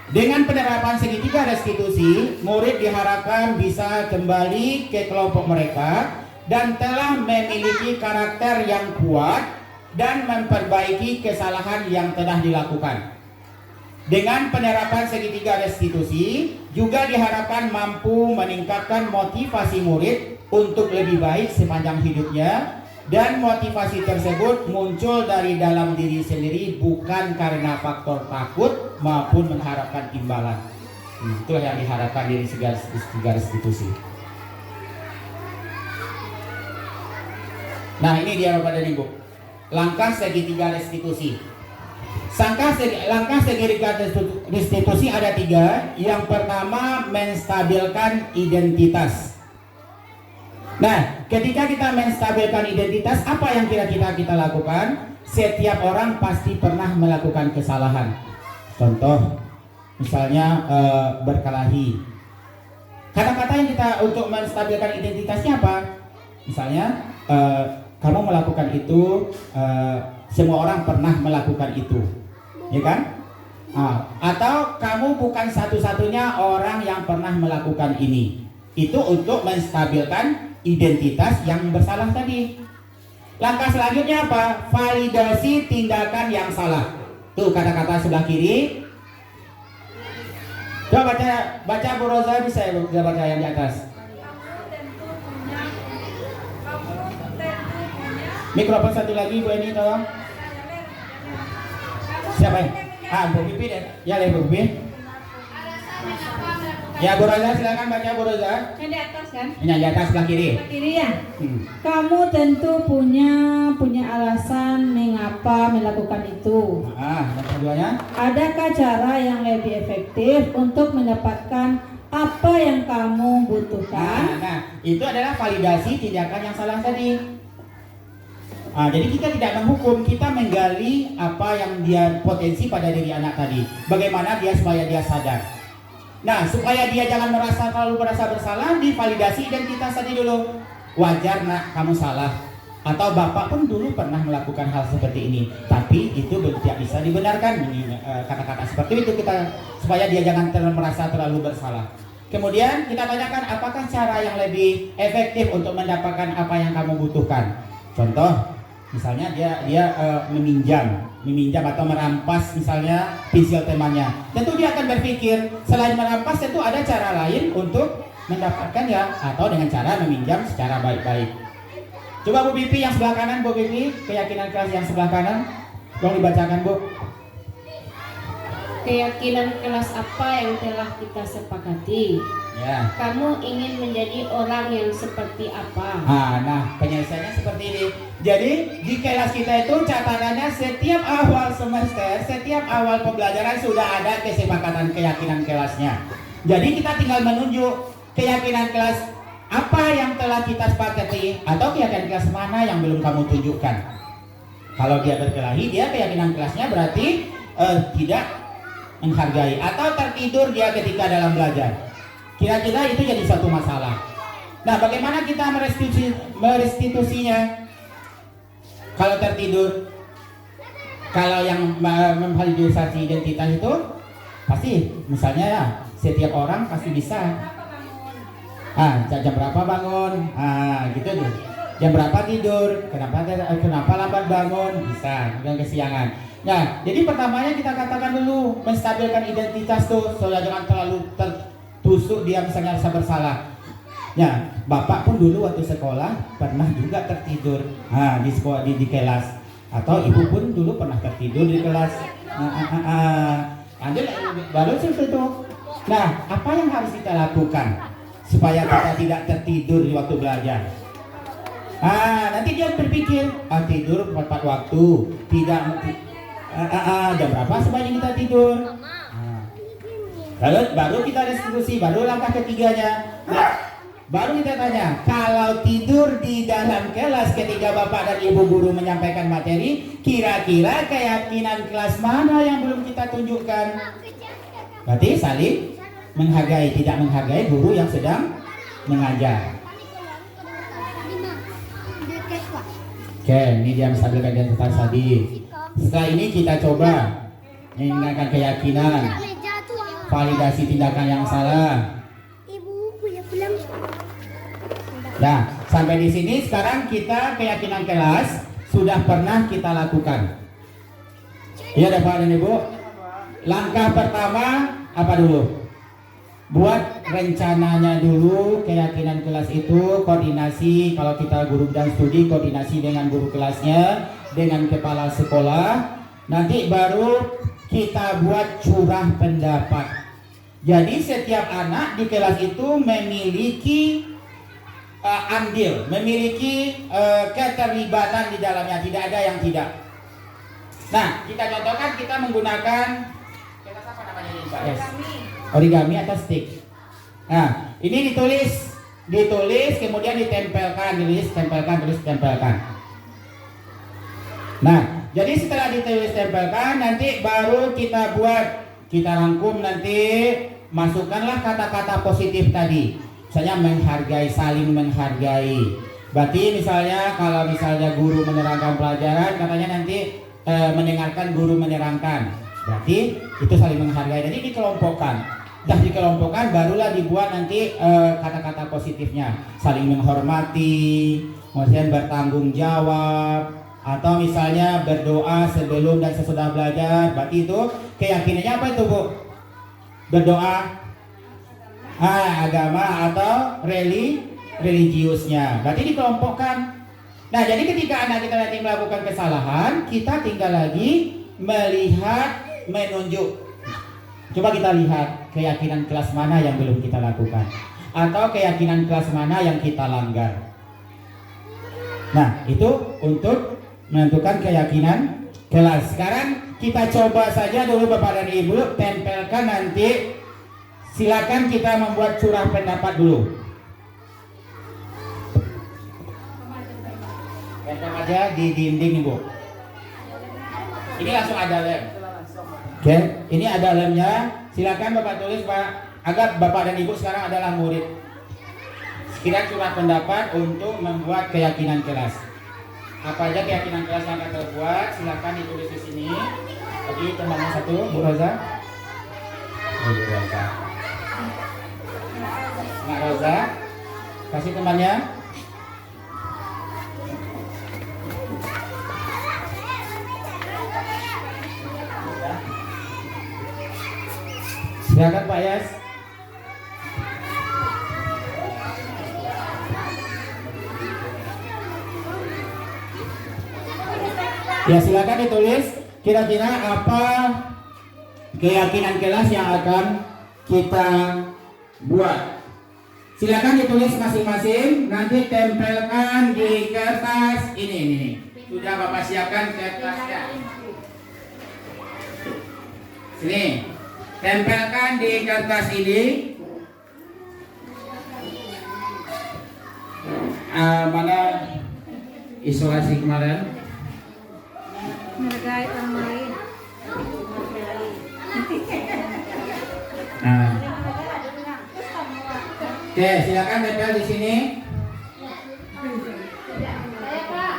Dengan penerapan segitiga restitusi, murid diharapkan bisa kembali ke kelompok mereka dan telah memiliki karakter yang kuat dan memperbaiki kesalahan yang telah dilakukan. Dengan penerapan segitiga restitusi, juga diharapkan mampu meningkatkan motivasi murid untuk lebih baik sepanjang hidupnya, dan motivasi tersebut muncul dari dalam diri sendiri, bukan karena faktor takut maupun mengharapkan imbalan. Itulah yang diharapkan dari segitiga restitusi. Nah, ini dia Bapak dan Ibu, langkah segitiga restitusi. Langkah segitiga restitusi ada 3. Yang pertama, menstabilkan identitas. Nah, ketika kita menstabilkan identitas, apa yang kira-kira kita lakukan? Setiap orang pasti pernah melakukan kesalahan. Contoh, misalnya berkelahi. Kata-kata yang kita untuk menstabilkan identitasnya apa? Misalnya, kamu melakukan itu, semua orang pernah melakukan itu, ya kan? Atau kamu bukan satu-satunya orang yang pernah melakukan ini. Itu untuk menstabilkan identitas yang bersalah tadi. Langkah selanjutnya apa? Validasi tindakan yang salah. Tuh kata-kata sebelah kiri. Coba baca Bu Roza, bisa baca yang di atas. Mikrofon satu lagi Bu Eni, tolong. Siapa ya? Bu Pipi deh. Ya, Bu Pipi. Ya, Bu Roza, silakan baca Bu Roza. Yang di atas kan? Yang di atas sebelah kiri. Sebelah kiri ya. Kamu tentu punya alasan mengapa melakukan itu. Dan keduanya? Adakah cara yang lebih efektif untuk mendapatkan apa yang kamu butuhkan? Nah, itu adalah validasi tindakan yang salah tadi. Jadi kita tidak menghukum, kita menggali apa yang dia potensi pada diri anak tadi. Bagaimana dia supaya dia sadar. Nah, supaya dia jangan terlalu merasa bersalah, divalidasi identitas tadi dulu. Wajar nak, kamu salah. Atau bapak pun dulu pernah melakukan hal seperti ini, tapi itu tidak bisa dibenarkan. Kata-kata seperti itu kita, supaya dia jangan merasa terlalu bersalah. Kemudian kita tanyakan apakah cara yang lebih efektif untuk mendapatkan apa yang kamu butuhkan. Contoh, misalnya dia meminjam atau merampas misalnya pensil temannya. Tentu dia akan berpikir selain merampas tentu ada cara lain untuk mendapatkan ya, atau dengan cara meminjam secara baik-baik. Coba Bu Pipi yang sebelah kanan, Bu Pipi, keyakinan kelas yang sebelah kanan, tolong dibacakan Bu. Keyakinan kelas apa yang telah kita sepakati? Ya. Kamu ingin menjadi orang yang seperti apa? Nah, penyelesaiannya seperti ini. Jadi di kelas kita itu catatannya setiap awal semester, setiap awal pembelajaran sudah ada kesepakatan keyakinan kelasnya. Jadi kita tinggal menunjuk keyakinan kelas apa yang telah kita sepakati, atau keyakinan kelas mana yang belum kamu tunjukkan. Kalau dia berkelahi, dia keyakinan kelasnya berarti tidak menghargai atau tertidur dia ketika dalam belajar. Kira-kira itu jadi satu masalah. Nah, bagaimana kita merestitusinya? Kalau tertidur, kalau yang memvalidasi identitas itu pasti, misalnya ya, setiap orang pasti bisa. Jam berapa bangun? Gitu tuh. Jam berapa tidur? Kenapa lambat bangun? Bisa, jangan kesiangan. Nah, jadi pertamanya kita katakan dulu menstabilkan identitas tuh, supaya jangan terlalu tertusuk dia misalnya rasa bersalah. Ya, bapak pun dulu waktu sekolah pernah juga tertidur di sekolah di kelas, atau ibu pun dulu pernah tertidur di kelas. Baru seperti itu. Nah, apa yang harus kita lakukan supaya kita tidak tertidur di waktu belajar? Nanti dia berpikir tidur tepat waktu, tidak Jam berapa sebaiknya kita tidur? Lalu baru kita diskusi, baru langkah ketiganya. Nah, baru kita tanya, kalau tidur di dalam kelas ketika bapak dan ibu guru menyampaikan materi, kira-kira keyakinan kelas mana yang belum kita tunjukkan? Berarti saling menghargai, tidak menghargai guru yang sedang mengajar. Oke, ini dia menstabilkan identitas tadi. Setelah ini kita coba mengingatkan keyakinan, validasi tindakan yang salah. Nah, sampai di sini sekarang kita keyakinan kelas sudah pernah kita lakukan. Iya, Bapak dan Ibu. Langkah pertama apa dulu? Buat rencananya dulu, keyakinan kelas itu koordinasi, kalau kita guru dan studi koordinasi dengan guru kelasnya, dengan kepala sekolah. Nanti baru kita buat curah pendapat. Jadi setiap anak di kelas itu memiliki andil, memiliki keterlibatan di dalamnya, tidak ada yang tidak. Nah, kita contohkan kita menggunakan apa namanya ini, Pak? Yes. Origami atau stick. Nah, ini ditulis, kemudian ditempelkan, tulis, tempelkan. Nah, jadi setelah ditulis, tempelkan, nanti baru kita rangkum, nanti masukkanlah kata-kata positif tadi. Misalnya menghargai, saling menghargai. Berarti misalnya kalau misalnya guru menerangkan pelajaran, katanya nanti mendengarkan guru menerangkan. Berarti itu saling menghargai. Jadi dikelompokkan. Sudah dikelompokkan, barulah dibuat nanti kata-kata positifnya. Saling menghormati, kemudian bertanggung jawab, atau misalnya berdoa sebelum dan sesudah belajar. Berarti itu keyakinannya apa itu, Bu? Berdoa agama atau religiusnya. Berarti dikelompokkan. Nah, jadi ketika anak kita nanti melakukan kesalahan, kita tinggal lagi melihat, menunjuk. Coba kita lihat keyakinan kelas mana yang belum kita lakukan, atau keyakinan kelas mana yang kita langgar. Nah, itu untuk menentukan keyakinan kelas. Sekarang kita coba saja dulu Bapak dan Ibu, tempelkan nanti. Silakan kita membuat curah pendapat dulu. Tempel aja di dinding, Ibu. Ini langsung ada lem. Oke, ini ada lemnya. Silakan Bapak tulis, Pak. Agar Bapak dan Ibu sekarang adalah murid. Kira curah pendapat untuk membuat keyakinan kelas. Apa aja keyakinan kelas yang akan terbuat? Silakan ditulis di sini. Bagi temannya satu, Bu Roza. Bu Roza. Mak Roza, kasih temannya. Silakan Pak Yas. Ya, silakan ditulis kira-kira apa keyakinan kelas yang akan kita buat. Silakan ditulis masing-masing, nanti tempelkan di kertas ini. Sudah Bapak siapkan kertasnya. Sini. Tempelkan di kertas ini. Mana isolasi kemarin? Menghargai orang lain. Nah. Oke, silakan tempel di sini. Saya Pak.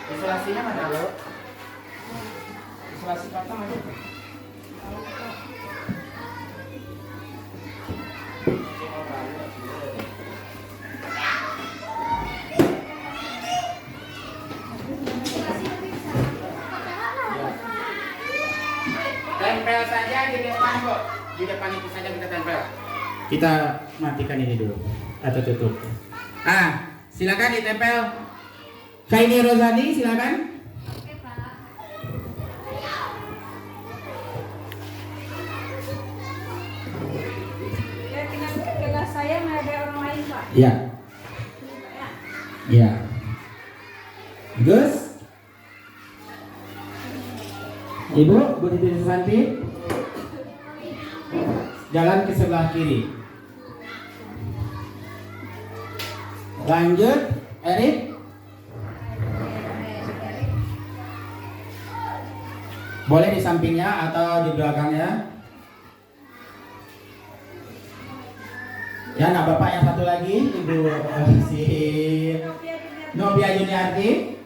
Isolasinya mana lo? Isolasi patang aja. Tempel saja di depan kok. Di depan itu saja kita tempel. Kita matikan ini dulu atau tutup. Silakan ditempel. Kaini Rozani, silakan. Oke, Pak. Keyakinan kelas saya menghargai Ya. Ya. Gus. Ibu, Bu Titi Susanti. Jalan ke sebelah kiri. Lanjut, Erik. Boleh di sampingnya atau di belakangnya. Ya, nah Bapak yang satu lagi, Ibu si Nobia Juniarti.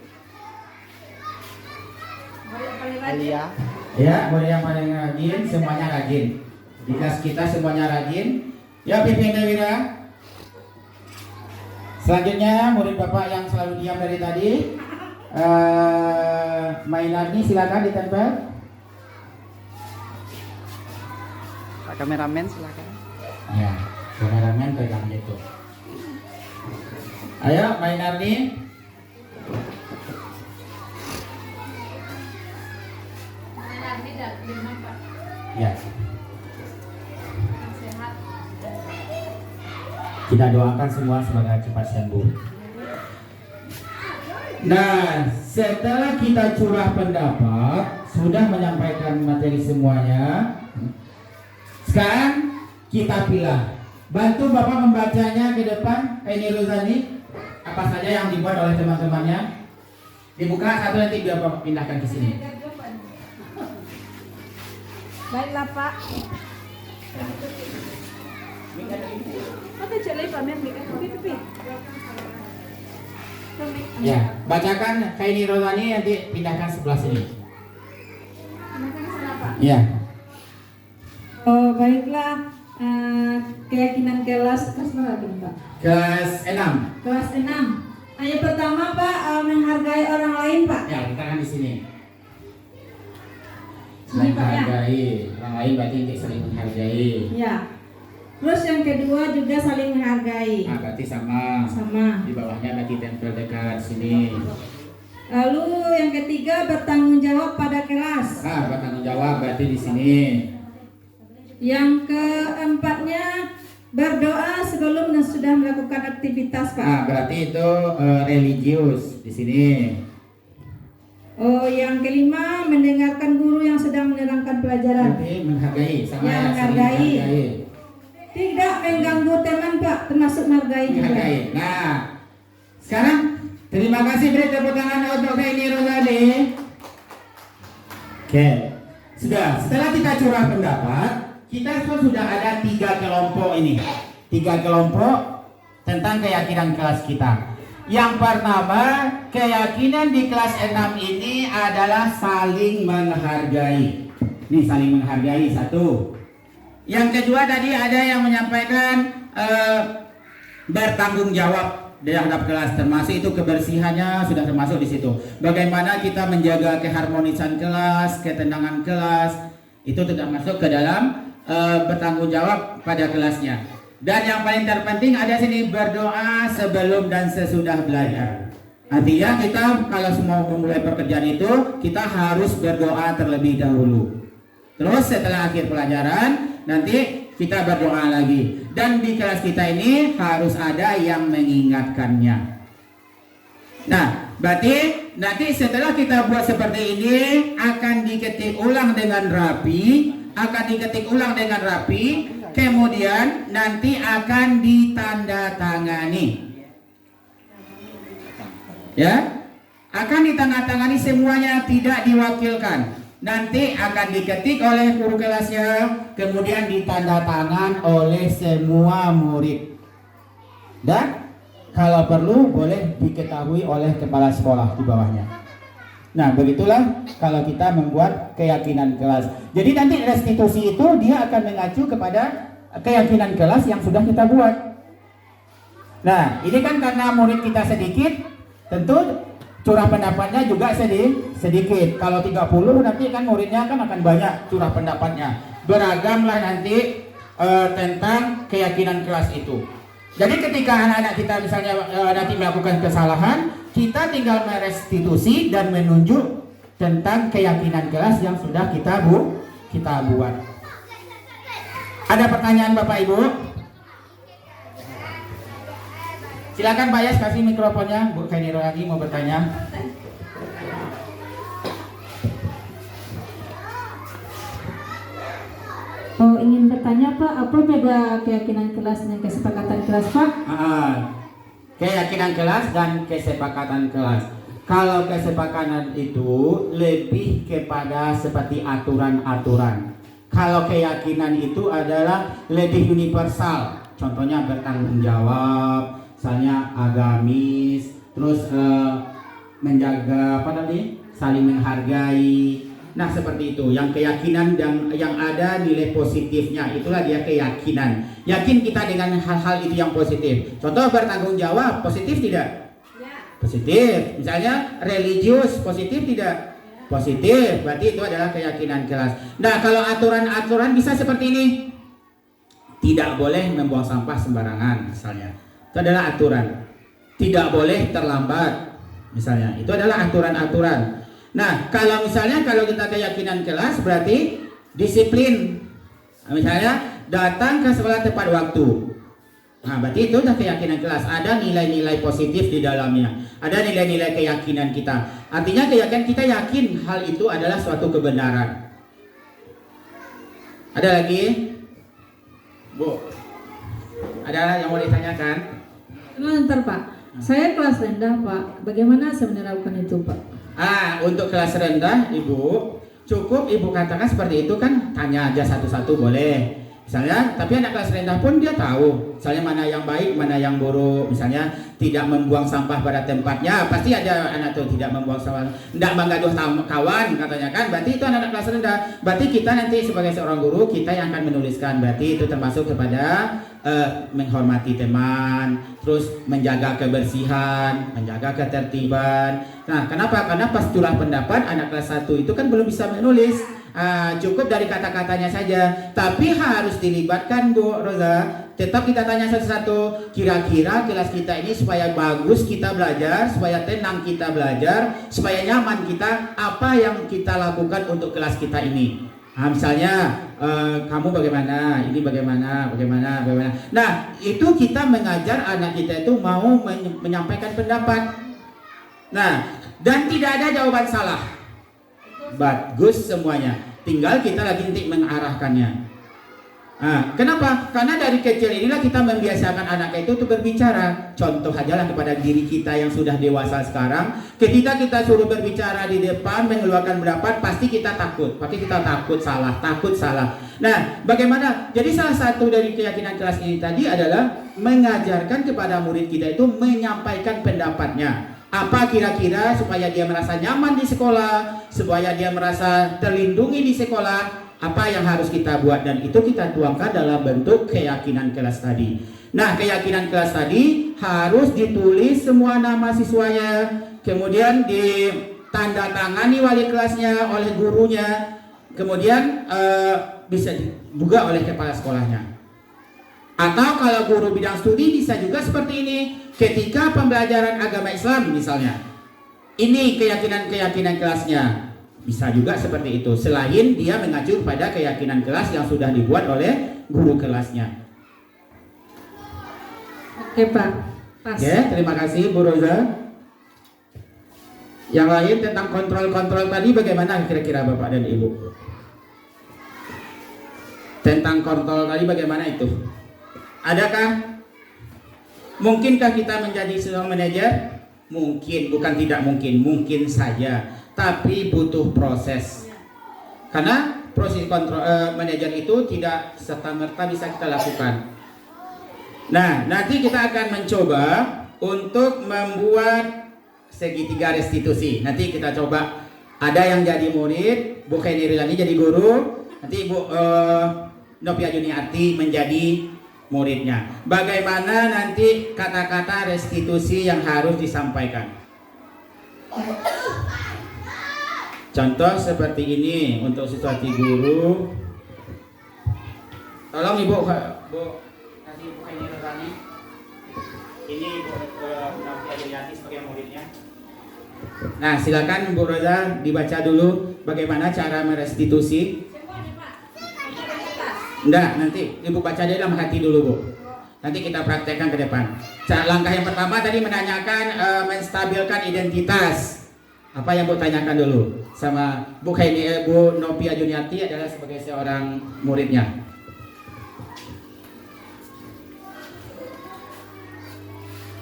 Ya, boleh yang paling rajin, semuanya rajin. Di kelas kita semuanya rajin. Ya, Pimpin Dewira. Selanjutnya murid Bapak yang selalu diam dari tadi, Mainarni silakan ditempel. Pak kameramen silakan. Ya, kameramen pegang gitu. Ayo, Mainarni. Ya. Kita doakan semua semoga cepat sembuh. Nah, setelah kita curah pendapat, sudah menyampaikan materi semuanya. Sekarang kita pilih. Bantu Bapak membacanya ke depan. Ini Rozani, apa saja yang dibuat oleh teman-temannya. Dibuka satu, nanti biar Bapak pindahkan ke sini. Baiklah Pak. Ya, bacakan Kaini Rozani, nanti pindahkan sebelah sini. Ya. Oh baiklah, keyakinan kelas berapa Pak? Kelas 6. Kelas 6. Yang pertama Pak, menghargai orang lain Pak. Ya, kita kan di sini. Ini, Pak, ya? Menghargai orang lain berarti untuk saling menghargai. Ya. Terus yang kedua juga saling menghargai. Nah, berarti sama. Sama. Di bawahnya berarti tempel dekat sini. Lalu yang ketiga bertanggung jawab pada kelas. Nah, bertanggung jawab berarti di sini. Yang keempatnya berdoa sebelum dan sudah melakukan aktivitas Pak. Nah, berarti itu religius di sini. Oh, yang kelima mendengarkan guru yang sedang menerangkan pelajaran. Berarti menghargai sama Ya, saling menghargai. menghargai. Tidak mengganggu teman Pak, termasuk menghargai juga. Menghargai. Nah, sekarang terima kasih, beri tepuk tangan untuk Kaini Rozani. Oke, setelah kita curah pendapat, kita sudah ada 3 kelompok ini. 3 kelompok tentang keyakinan kelas kita. Yang pertama, keyakinan di kelas 6 ini adalah saling menghargai. Ini saling menghargai, satu. Yang kedua tadi ada yang menyampaikan bertanggung jawab terhadap kelas, termasuk itu kebersihannya sudah termasuk di situ. Bagaimana kita menjaga keharmonisan kelas, ketenangan kelas, itu termasuk ke dalam bertanggung jawab pada kelasnya. Dan yang paling terpenting ada sini berdoa sebelum dan sesudah belajar. Artinya kita kalau semua memulai pekerjaan itu kita harus berdoa terlebih dahulu. Terus setelah akhir pelajaran nanti kita berdoa lagi. Dan di kelas kita ini harus ada yang mengingatkannya. Nah, berarti nanti setelah kita buat seperti ini akan diketik ulang dengan rapi, kemudian nanti akan ditandatangani. Ya, akan ditandatangani semuanya, tidak diwakilkan. Nanti akan diketik oleh guru kelasnya, kemudian ditandatangan oleh semua murid. Dan kalau perlu boleh diketahui oleh kepala sekolah di bawahnya. Nah, begitulah kalau kita membuat keyakinan kelas. Jadi nanti restitusi itu dia akan mengacu kepada keyakinan kelas yang sudah kita buat. Nah, ini kan karena murid kita sedikit, tentu curah pendapatnya juga sedikit. Kalau 30 nanti kan muridnya kan akan banyak curah pendapatnya. Beragamlah nanti tentang keyakinan kelas itu. Jadi ketika anak-anak kita misalnya nanti melakukan kesalahan, kita tinggal merestitusi dan menunjuk tentang keyakinan kelas yang sudah kita buat. Ada pertanyaan Bapak Ibu? Silakan Pak Yas, kasih mikrofonnya. Bu Khairil lagi mau bertanya. Oh, ingin bertanya Pak, apa beda keyakinan kelas dan kesepakatan kelas Pak? Keyakinan kelas dan kesepakatan kelas. Kalau kesepakatan itu lebih kepada seperti aturan-aturan. Kalau keyakinan itu adalah lebih universal. Contohnya bertanggung jawab, misalnya agamis, terus menjaga apa tadi? Saling menghargai. Nah seperti itu. Yang keyakinan yang ada nilai positifnya, itulah dia keyakinan. Yakin kita dengan hal-hal itu yang positif. Contoh bertanggung jawab, positif tidak? Positif. Misalnya religius, positif tidak? Positif. Berarti itu adalah keyakinan kelas. Nah kalau aturan-aturan bisa seperti ini. Tidak boleh membuang sampah sembarangan misalnya. Itu adalah aturan. Tidak boleh terlambat misalnya. Itu adalah aturan-aturan. Nah kalau misalnya kalau kita keyakinan kelas berarti disiplin. Misalnya datang ke sekolah tepat waktu. Nah, berarti itu udah keyakinan kelas. Ada nilai-nilai positif di dalamnya. Ada nilai-nilai keyakinan kita. Artinya keyakinan kita yakin hal itu adalah suatu kebenaran. Ada lagi? Bu, ada yang mau ditanyakan? Sebentar Pak, saya kelas rendah Pak. Bagaimana saya menerapkan itu Pak? Untuk kelas rendah, Ibu, cukup Ibu katakan seperti itu kan, tanya aja satu-satu boleh. Misalnya, tapi anak kelas rendah pun dia tahu, misalnya mana yang baik, mana yang buruk. Misalnya tidak membuang sampah pada tempatnya, pasti ada anak tuh tidak membuang sampah, tidak menggaduh kawan katanya kan. Berarti itu anak kelas rendah. Berarti kita nanti sebagai seorang guru kita yang akan menuliskan. Berarti itu termasuk kepada menghormati teman, terus menjaga kebersihan, menjaga ketertiban. Nah, kenapa? Karena pas curah pendapat anak kelas 1 itu kan belum bisa menulis. Cukup dari kata-katanya saja, tapi harus dilibatkan Bu Roza. Tetap kita tanya satu-satu, kira-kira kelas kita ini supaya bagus kita belajar, supaya tenang kita belajar, supaya nyaman kita, apa yang kita lakukan untuk kelas kita ini. Misalnya kamu bagaimana, ini bagaimana. Nah itu kita mengajar anak kita itu mau menyampaikan pendapat. Nah dan tidak ada jawaban salah. Bagus semuanya, tinggal kita lagi nanti mengarahkannya. Kenapa? Karena dari kecil inilah kita membiasakan anak itu untuk berbicara. Contoh aja lah kepada diri kita yang sudah dewasa sekarang. Ketika kita suruh berbicara di depan, mengeluarkan pendapat, pasti kita takut. Pasti kita takut salah. Nah, bagaimana? Jadi salah satu dari keyakinan kelas ini tadi adalah mengajarkan kepada murid kita itu menyampaikan pendapatnya. Apa kira-kira supaya dia merasa nyaman di sekolah, supaya dia merasa terlindungi di sekolah, apa yang harus kita buat, dan itu kita tuangkan dalam bentuk keyakinan kelas tadi. Nah, keyakinan kelas tadi harus ditulis semua nama siswanya, kemudian ditandatangani wali kelasnya oleh gurunya, kemudian bisa juga oleh kepala sekolahnya. Atau kalau guru bidang studi bisa juga seperti ini. Ketika pembelajaran agama Islam misalnya, ini keyakinan kelasnya, bisa juga seperti itu. Selain dia mengacu pada keyakinan kelas yang sudah dibuat oleh guru kelasnya. Oke Pak, pas. Oke, terima kasih Bu Roza. Yang lain tentang kontrol tadi bagaimana kira-kira Bapak dan Ibu? Tentang kontrol tadi bagaimana itu? Adakah? Mungkinkah kita menjadi seorang manajer? Mungkin, bukan tidak mungkin saja. Tapi butuh proses. Karena proses kontrol manajer itu tidak serta-merta bisa kita lakukan. Nah, nanti kita akan mencoba untuk membuat segitiga restitusi. Nanti kita coba, ada yang jadi murid, Bu Khairil jadi guru, nanti Bu Novia Juniarti menjadi muridnya. Bagaimana nanti kata-kata restitusi yang harus disampaikan? Contoh seperti ini untuk situasi guru. Tolong Ibu kasih Ibu ini tadi. Ini Ibu Novia Juniarti sebagai muridnya. Nah, silakan Bu Roza dibaca dulu bagaimana cara merestitusi. Enggak, nanti Ibu baca dalam hati dulu Bu. Nanti kita praktekkan ke depan. Langkah yang pertama tadi menanyakan menstabilkan identitas. Apa yang Bu tanyakan dulu sama Bu Novia Juniati adalah sebagai seorang muridnya.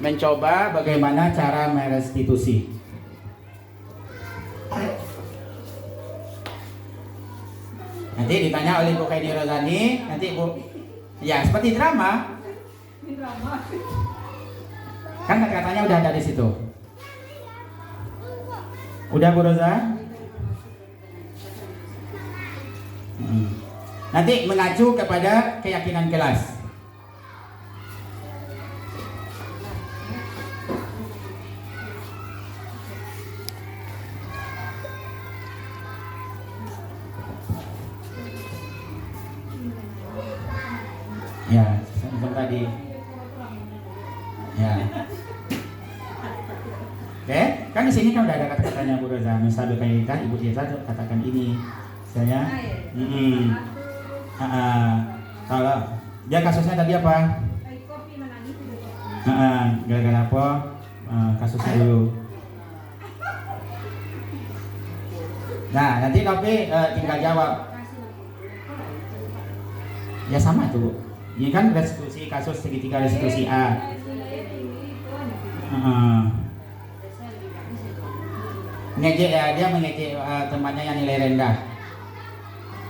Mencoba bagaimana cara merestitusi. Nanti ditanya oleh Bu Kaini Rozani, nanti Bu, ya seperti drama. Kan kata-katanya udah ada di situ. Udah Bu Roza? Nanti mengacu kepada keyakinan kelas. Ya, seperti tadi. Ya. Oke, kan di sini kan udah ada kata-katanya Bu Roza. Misalnya kayak Ibu Tirta katakan ini. Saya, kalau dia kasusnya tadi apa? Gara-gara apa? Kasusnya dulu. Nah, nanti Novi tinggal jawab. Ya sama tuh, Bu. Ini kan restitusi kasus segitiga restitusi A. Ngejek ya, dia mengejek temannya yang nilai rendah.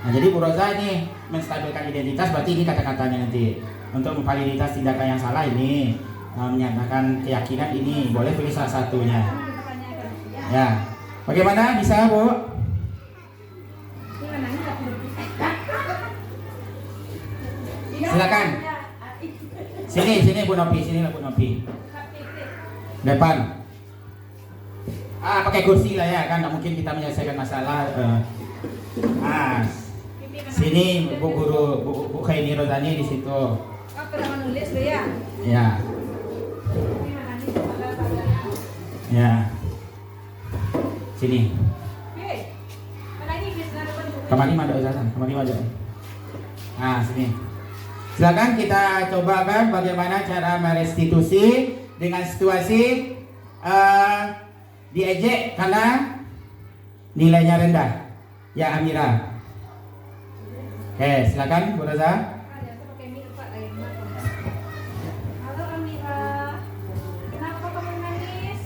Nah, jadi Bu Roza ini menstabilkan identitas, berarti ini kata-katanya nanti. Untuk memvaliditas tindakan yang salah ini, menyatakan keyakinan ini, boleh pilih salah satunya. Ya, bagaimana bisa Bu? Silakan. Sini Bu Nopi, sini Bu Nopi. Depan. Pakai kursi lah ya, kan nggak mungkin kita menyelesaikan masalah. Sini Bu Guru, Bu Kaini Rozani di situ. Ya. Ya. Sini. Kemari ada Ustazah, kemari ada. Sini. Silakan kita cobakan bagaimana cara merestitusi dengan situasi diejek karena nilainya rendah. Ya Amira. Oke, silakan Bu Roza. Halo Amira, kenapa kamu nangis?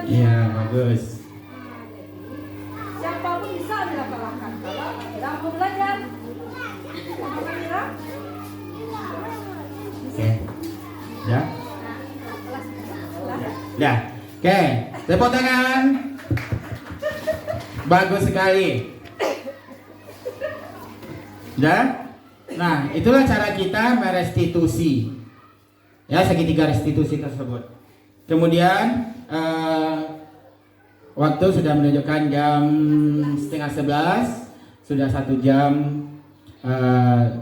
Iya, bagus. Siapapun bisa Amira kalahkan kalau Amira mau belajar. Amira? Oke. Ya. Ya. Oke, tepuk tangan. Bagus sekali. Ya. Nah, itulah cara kita merestitusi. Ya, segitiga restitusi tersebut. Kemudian waktu sudah menunjukkan jam 10:30, sudah 1 jam.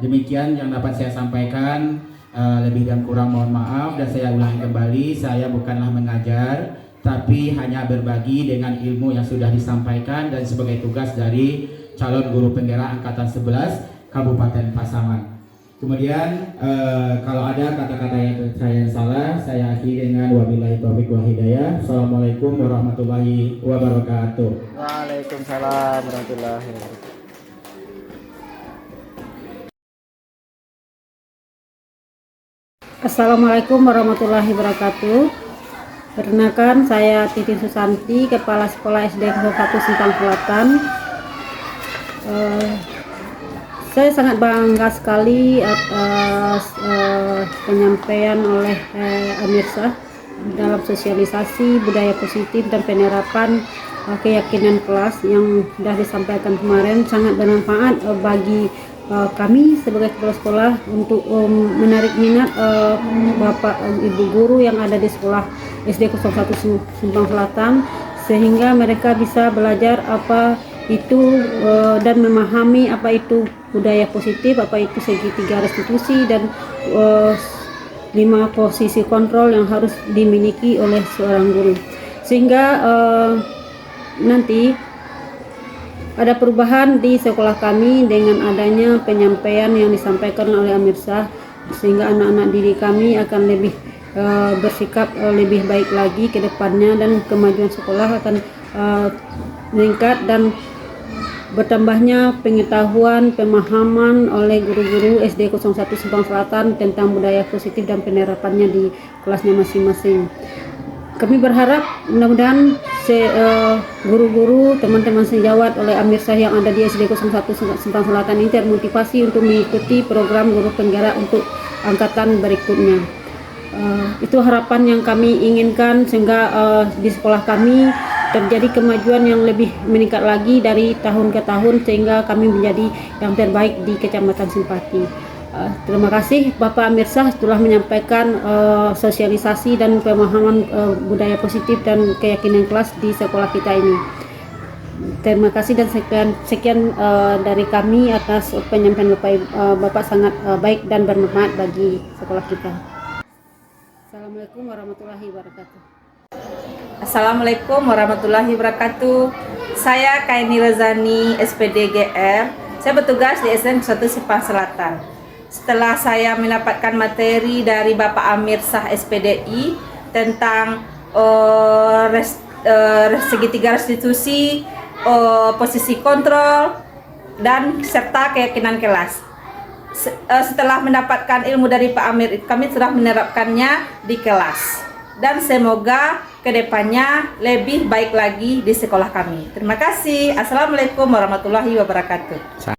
Demikian yang dapat saya sampaikan. Lebih dan kurang mohon maaf, dan saya ulangi kembali, saya bukanlah mengajar, tapi hanya berbagi dengan ilmu yang sudah disampaikan dan sebagai tugas dari calon guru penggerak angkatan 11 Kabupaten Pasaman. Kemudian kalau ada kata-kata yang saya salah, saya akhiri dengan wabillahi taufiq wal hidayah. Assalamualaikum warahmatullahi wabarakatuh. Waalaikumsalam warahmatullahi wabarakatuh. Assalamualaikum warahmatullahi wabarakatuh. Perkenalkan, saya Titin Susanti, Kepala Sekolah SD 01 Simpang Selatan. Saya sangat bangga sekali atas penyampaian oleh Amirsah dalam sosialisasi budaya positif dan penerapan keyakinan kelas yang sudah disampaikan kemarin. Sangat bermanfaat bagi kami sebagai kepala sekolah untuk menarik minat Bapak Ibu guru yang ada di sekolah SD 01 Simpang Selatan, sehingga mereka bisa belajar apa itu dan memahami apa itu budaya positif, apa itu segitiga restitusi, dan 5 posisi kontrol yang harus dimiliki oleh seorang guru, sehingga nanti ada perubahan di sekolah kami dengan adanya penyampaian yang disampaikan oleh Amirsah, sehingga anak-anak didik kami akan lebih bersikap lebih baik lagi ke depannya, dan kemajuan sekolah akan meningkat dan bertambahnya pengetahuan, pemahaman oleh guru-guru SD 01 Simpang Selatan tentang budaya positif dan penerapannya di kelasnya masing-masing. Kami berharap mudah-mudahan guru-guru, teman-teman sejawat oleh Amirsah yang ada di SD 01 Simpang Selatan ini termotivasi untuk mengikuti program guru penggerak untuk angkatan berikutnya. Itu harapan yang kami inginkan, sehingga di sekolah kami terjadi kemajuan yang lebih meningkat lagi dari tahun ke tahun, sehingga kami menjadi yang terbaik di Kecamatan Simpati. Terima kasih Bapak Amirsah telah menyampaikan sosialisasi dan pemahaman budaya positif dan keyakinan kelas di sekolah kita ini. Terima kasih dan sekian dari kami atas penyampaian Bapak sangat baik dan bermanfaat bagi sekolah kita. Assalamualaikum warahmatullahi wabarakatuh. Assalamualaikum warahmatullahi wabarakatuh. Saya Kaini Rezani, SPD GR. Saya bertugas di SDN 1 Simpang Selatan. Setelah saya mendapatkan materi dari Bapak Amirsah SPDI tentang segitiga restitusi, posisi kontrol, dan serta keyakinan kelas. Setelah mendapatkan ilmu dari Pak Amir, kami sudah menerapkannya di kelas. Dan semoga kedepannya lebih baik lagi di sekolah kami. Terima kasih. Assalamualaikum warahmatullahi wabarakatuh.